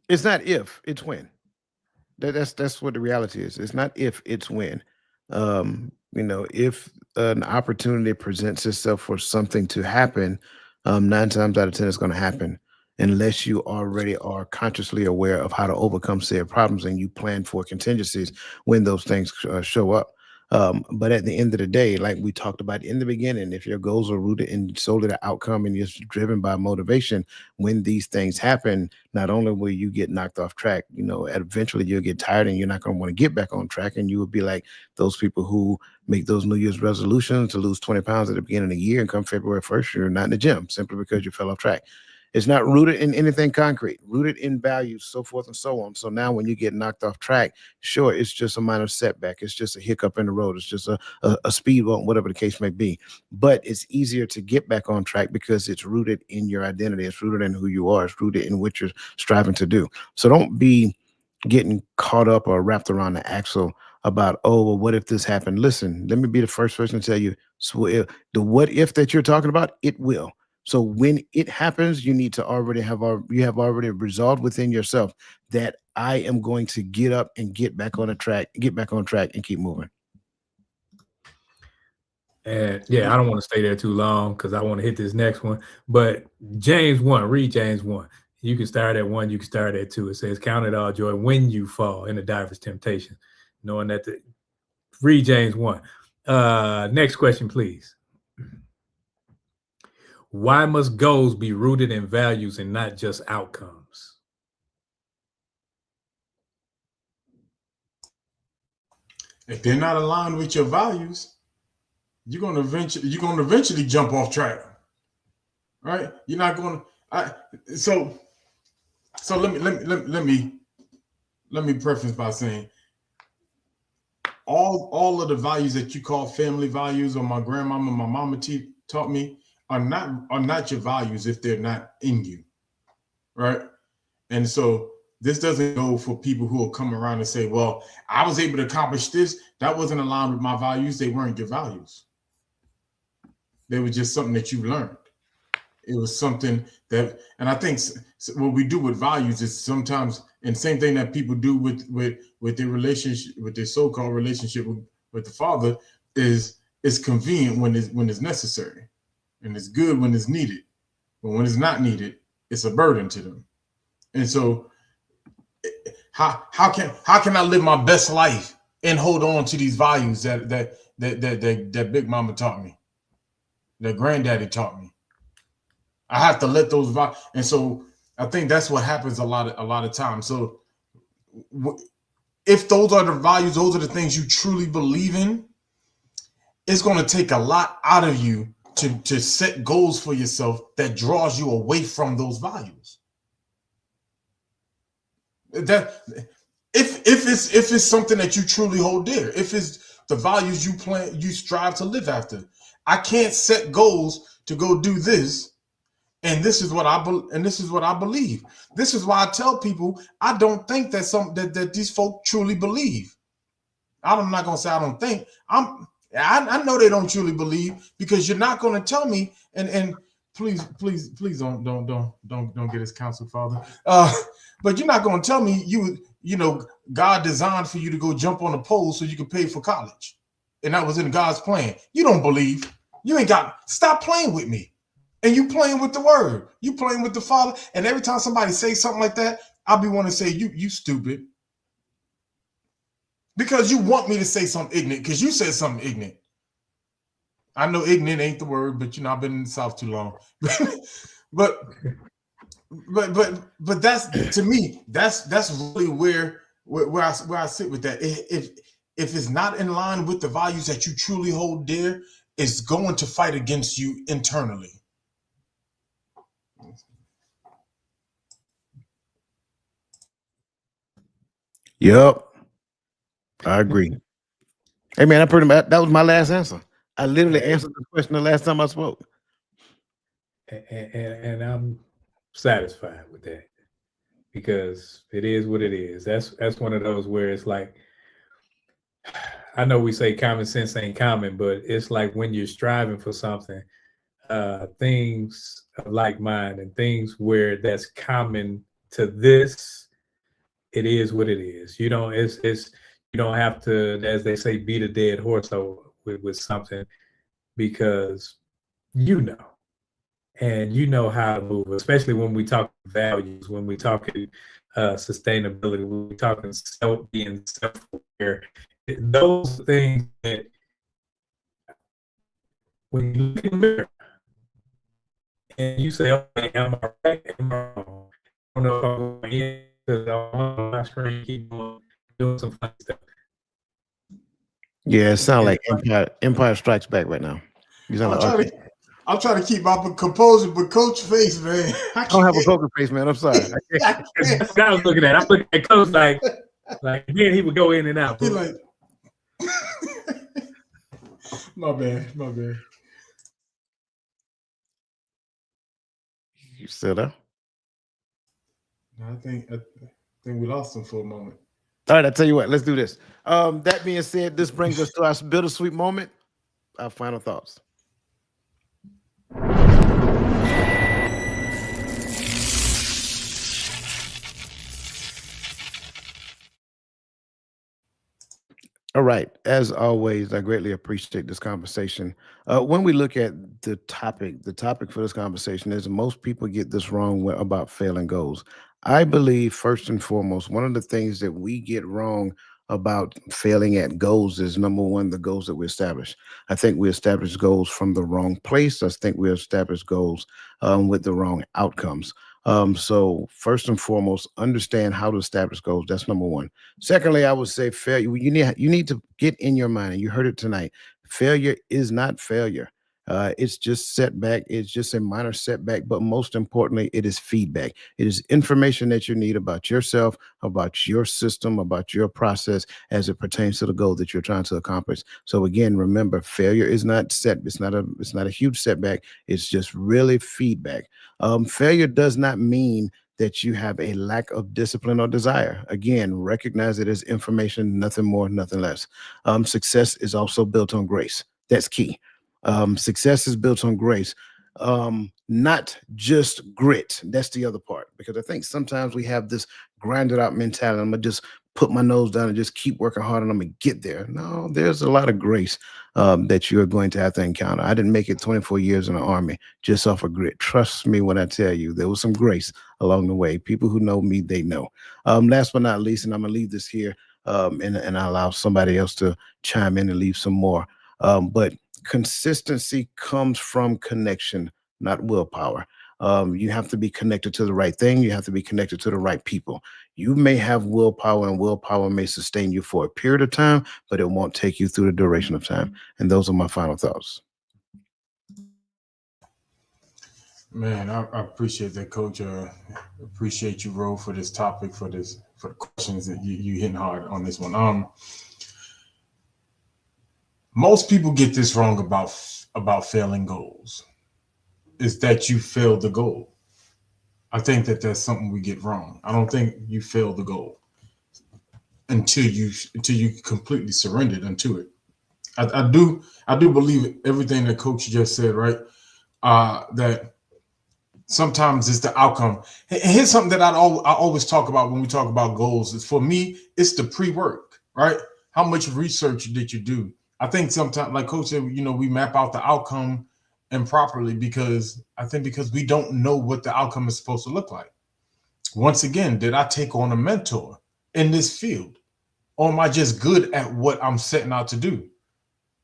It's not if, it's when. That's what the reality is. It's not if, it's when. If an opportunity presents itself for something to happen, 9 times out of 10 it's going to happen. unless you already are consciously aware of how to overcome said problems and you plan for contingencies when those things show up. But at the end of the day, like we talked about in the beginning, if your goals are rooted in solely the outcome and you're driven by motivation, when these things happen, not only will you get knocked off track, eventually you'll get tired and you're not going to want to get back on track. And you will be like those people who make those New Year's resolutions to lose 20 pounds at the beginning of the year, and come February 1st, you're not in the gym simply because you fell off track. It's not rooted in anything concrete, rooted in values, so forth and so on. So now when you get knocked off track, sure, it's just a minor setback. It's just a hiccup in the road. It's just a speed bump, whatever the case may be. But it's easier to get back on track because it's rooted in your identity. It's rooted in who you are. It's rooted in what you're striving to do. So don't be getting caught up or wrapped around the axle about, oh, well, what if this happened? Listen, let me be the first person to tell you, so the what if that you're talking about, it will. So when it happens, you need to you have already resolved within yourself that I am going to get up and get back on track and keep moving. And yeah, I don't want to stay there too long because I want to hit this next one. But James 1, read James 1. You can start at 1, you can start at 2. It says, count it all joy when you fall into diverse temptation, knowing that read James 1. Next question, please. Why must goals be rooted in values and not just outcomes? If they're not aligned with your values, you're going to eventually jump off track, right? You're not going to. So let me preface by saying all of the values that you call family values, or my grandmama, my mama taught me, are not your values if they're not in you, right? And so this doesn't go for people who will come around and say, well, I was able to accomplish this. That wasn't aligned with my values. They weren't your values. They were just something that you learned. It was something that, and I think what we do with values is sometimes, and same thing that people do with their relationship, with their so-called relationship with the Father, is it's convenient when it's necessary, and it's good when it's needed. But when it's not needed, it's a burden to them. And so how can I live my best life and hold on to these values that Big Mama taught me, that Granddaddy taught me? I have to let those values. And so I think that's what happens a lot of times. So if those are the values, those are the things you truly believe in, it's going to take a lot out of you to set goals for yourself that draws you away from those values. That if it's something that you truly hold dear, if it's the values you strive to live after, I can't set goals to go do this, and this is what I believe. This is why I tell people I don't think that these folk truly believe. I'm not gonna say I don't think. I know they don't truly believe, because you're not gonna tell me. And please don't get us counsel, Father. But you're not gonna tell me you know God designed for you to go jump on a pole so you can pay for college, and that was in God's plan. You don't believe. You ain't got. Stop playing with me. And you playing with the word. You playing with the Father. And every time somebody says something like that, I'll be wanting to say, you stupid. Because you want me to say something ignorant, because you said something ignorant. I know ignorant ain't the word, but I've been in the South too long. but that's, to me, that's really where I sit with that. If it's not in line with the values that you truly hold dear, it's going to fight against you internally. Yep, I agree. Hey man, that was my last answer. I literally answered the question the last time I spoke. And I'm satisfied with that, because it is what it is. That's one of those where it's like, I know we say common sense ain't common, but it's like when you're striving for something, things of like mind and things where that's common to this, it is what it is. You don't have to, as they say, beat a dead horse with something, because and you know how to move, especially when we talk values, when we talking sustainability, when we talking being self-aware. Those things that when you look in the mirror and you say, "Okay, am I right? Am I wrong? I don't know if I'm going in because I'm on my screen, keep doing some funny stuff." Yeah, it sounds And like Empire Strikes Back right now. You sound I'm like trying RJ. to I'm trying to keep my composure, but Coach Face, man, I I don't have a can't. poker face, man. I'm sorry. I can't. that's what I was looking at. I'm looking at Coach like then he would go in and out. He But like, my bad, my bad. You still there? I think we lost him for a moment. All right, I tell you what, let's do this. That being said, this brings us to our bittersweet moment. Our final thoughts. All right. As always, I greatly appreciate this conversation. When we look at the topic for this conversation is most people get this wrong about failing goals. I believe, first and foremost, one of the things that we get wrong about failing at goals is number one, the goals that we establish. I think we establish goals from the wrong place. I think we establish goals with the wrong outcomes. So, first and foremost, understand how to establish goals. That's number one. Secondly, I would say failure. You need to get in your mind, and you heard it tonight. Failure is not failure. It's just setback. It's just a minor setback, but most importantly, it is feedback. It is information that you need about yourself, about your system, about your process as it pertains to the goal that you're trying to accomplish. So again, remember, failure is not set. It's not a huge setback. It's just really feedback. Failure does not mean that you have a lack of discipline or desire. Again, recognize it as information, nothing more, nothing less. Success is also built on grace. That's key. Success is built on grace, not just grit. That's the other part, because I think sometimes we have this grinded out mentality. I'm gonna just put my nose down and just keep working hard and I'm gonna get there. No, there's a lot of grace that you're going to have to encounter. I didn't make it 24 years in the army just off of grit. Trust me when I tell you, there was some grace along the way. People who know me, they know. Last but not least, and I'm gonna leave this here, and I allow somebody else to chime in and leave some more. But consistency comes from connection, not willpower. You have to be connected to the right thing. You have to be connected to the right people. You may have willpower, and willpower may sustain you for a period of time, but it won't take you through the duration of time. And those are my final thoughts. Man, I appreciate that, Coach. Appreciate you, Ro, for this topic, for the questions that you hitting hard on this one. Most people get this wrong about failing goals. Is that you failed the goal. I think that that's something we get wrong. I don't think you fail the goal until you completely surrendered unto it. I do believe everything that Coach just said, right? That sometimes it's the outcome. And here's something that I always talk about when we talk about goals. Is for me, it's the pre-work, right? How much research did you do? I think sometimes, like Coach said, we map out the outcome improperly because we don't know what the outcome is supposed to look like. Once again, did I take on a mentor in this field? Or am I just good at what I'm setting out to do?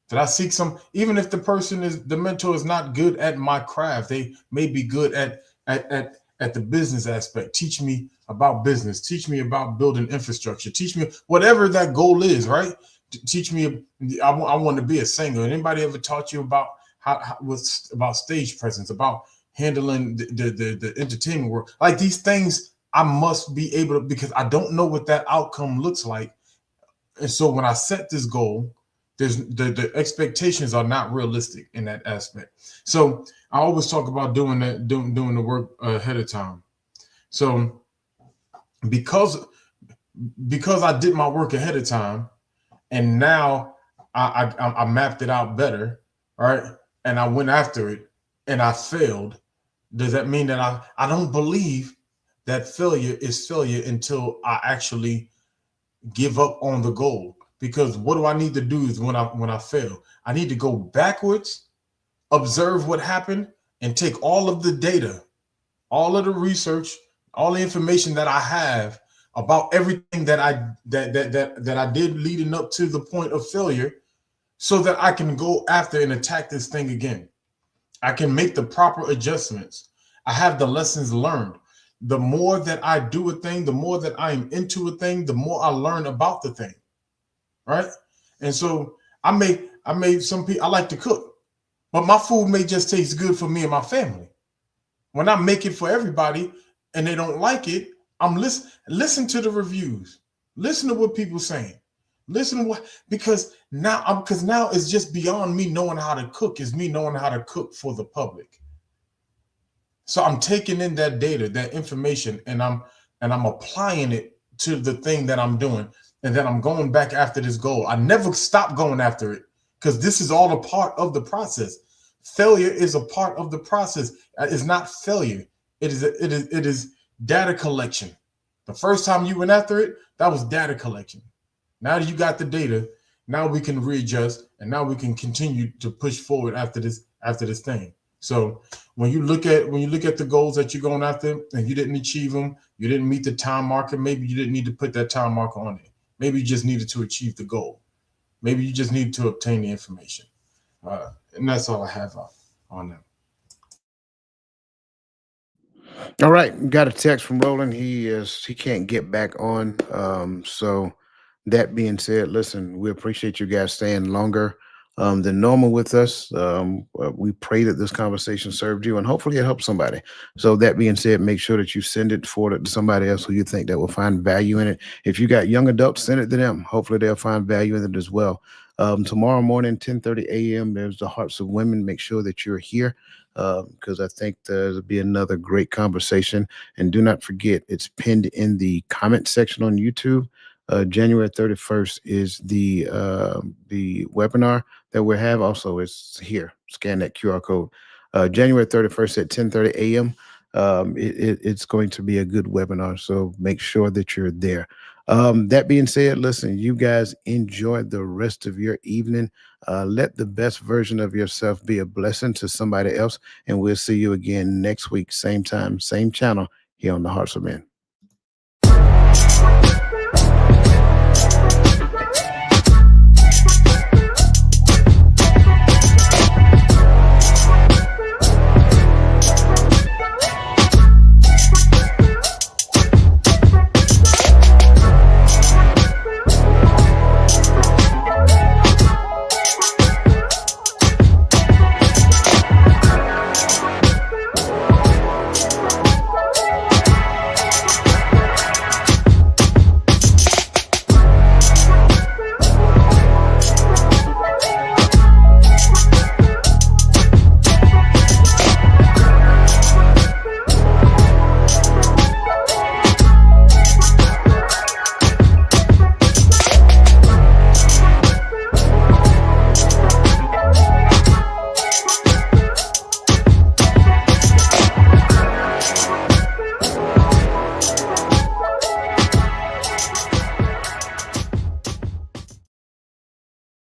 Did I seek even if the mentor is not good at my craft, they may be good at the business aspect. Teach me about business, teach me about building infrastructure, teach me whatever that goal is, right? Teach me, I want to be a singer. Anybody ever taught you about about stage presence, about handling the entertainment world? Like these things, I must be able to, because I don't know what that outcome looks like. And so when I set this goal, the expectations are not realistic in that aspect. So I always talk about doing the work ahead of time. So because I did my work ahead of time, and now I mapped it out better, right? And I went after it, and I failed. Does that mean that I don't believe that failure is failure until I actually give up on the goal? Because what do I need to do is when I fail, I need to go backwards, observe what happened, and take all of the data, all of the research, all the information that I have about everything that I did leading up to the point of failure, so that I can go after and attack this thing again. I can make the proper adjustments. I have the lessons learned. The more that I do a thing, the more that I am into a thing, the more I learn about the thing, right? And so I made some people, I like to cook, but my food may just taste good for me and my family. When I make it for everybody and they don't like it, I'm listen to the reviews. Listen to what people saying. Listen to what, because now it's just beyond me knowing how to cook. It's me knowing how to cook for the public. So I'm taking in that data, that information, and I'm applying it to the thing that I'm doing. And then I'm going back after this goal. I never stop going after it, because this is all a part of the process. Failure is a part of the process. It's not failure. It is data collection. The first time you went after it, that was data collection. Now that you got the data, now we can readjust, and now we can continue to push forward after this thing. So when you look at the goals that you're going after and you didn't achieve them, you didn't meet the time marker, maybe you didn't need to put that time marker on it. Maybe you just needed to achieve the goal. Maybe you just need to obtain the information. And that's all I have on that. All right, got a text from Roland. He can't get back on. So that being said, listen, we appreciate you guys staying longer than normal with us. We pray that this conversation served you, and hopefully it helps somebody. So that being said, make sure that you forward it to somebody else who you think that will find value in it. If you got young adults, send it to them. Hopefully they'll find value in it as well. Tomorrow morning, 10:30 a.m., there's the Hearts of Women. Make sure that you're here, because I think there'll be another great conversation. And do not forget, it's pinned in the comment section on YouTube. January 31st is the webinar that we have. Also, it's here. Scan that QR code. January 31st at 10:30 a.m. It's going to be a good webinar, so make sure that you're there. That being said, listen, you guys enjoy the rest of your evening. Let the best version of yourself be a blessing to somebody else, and we'll see you again next week, same time, same channel here on the Hearts of Men.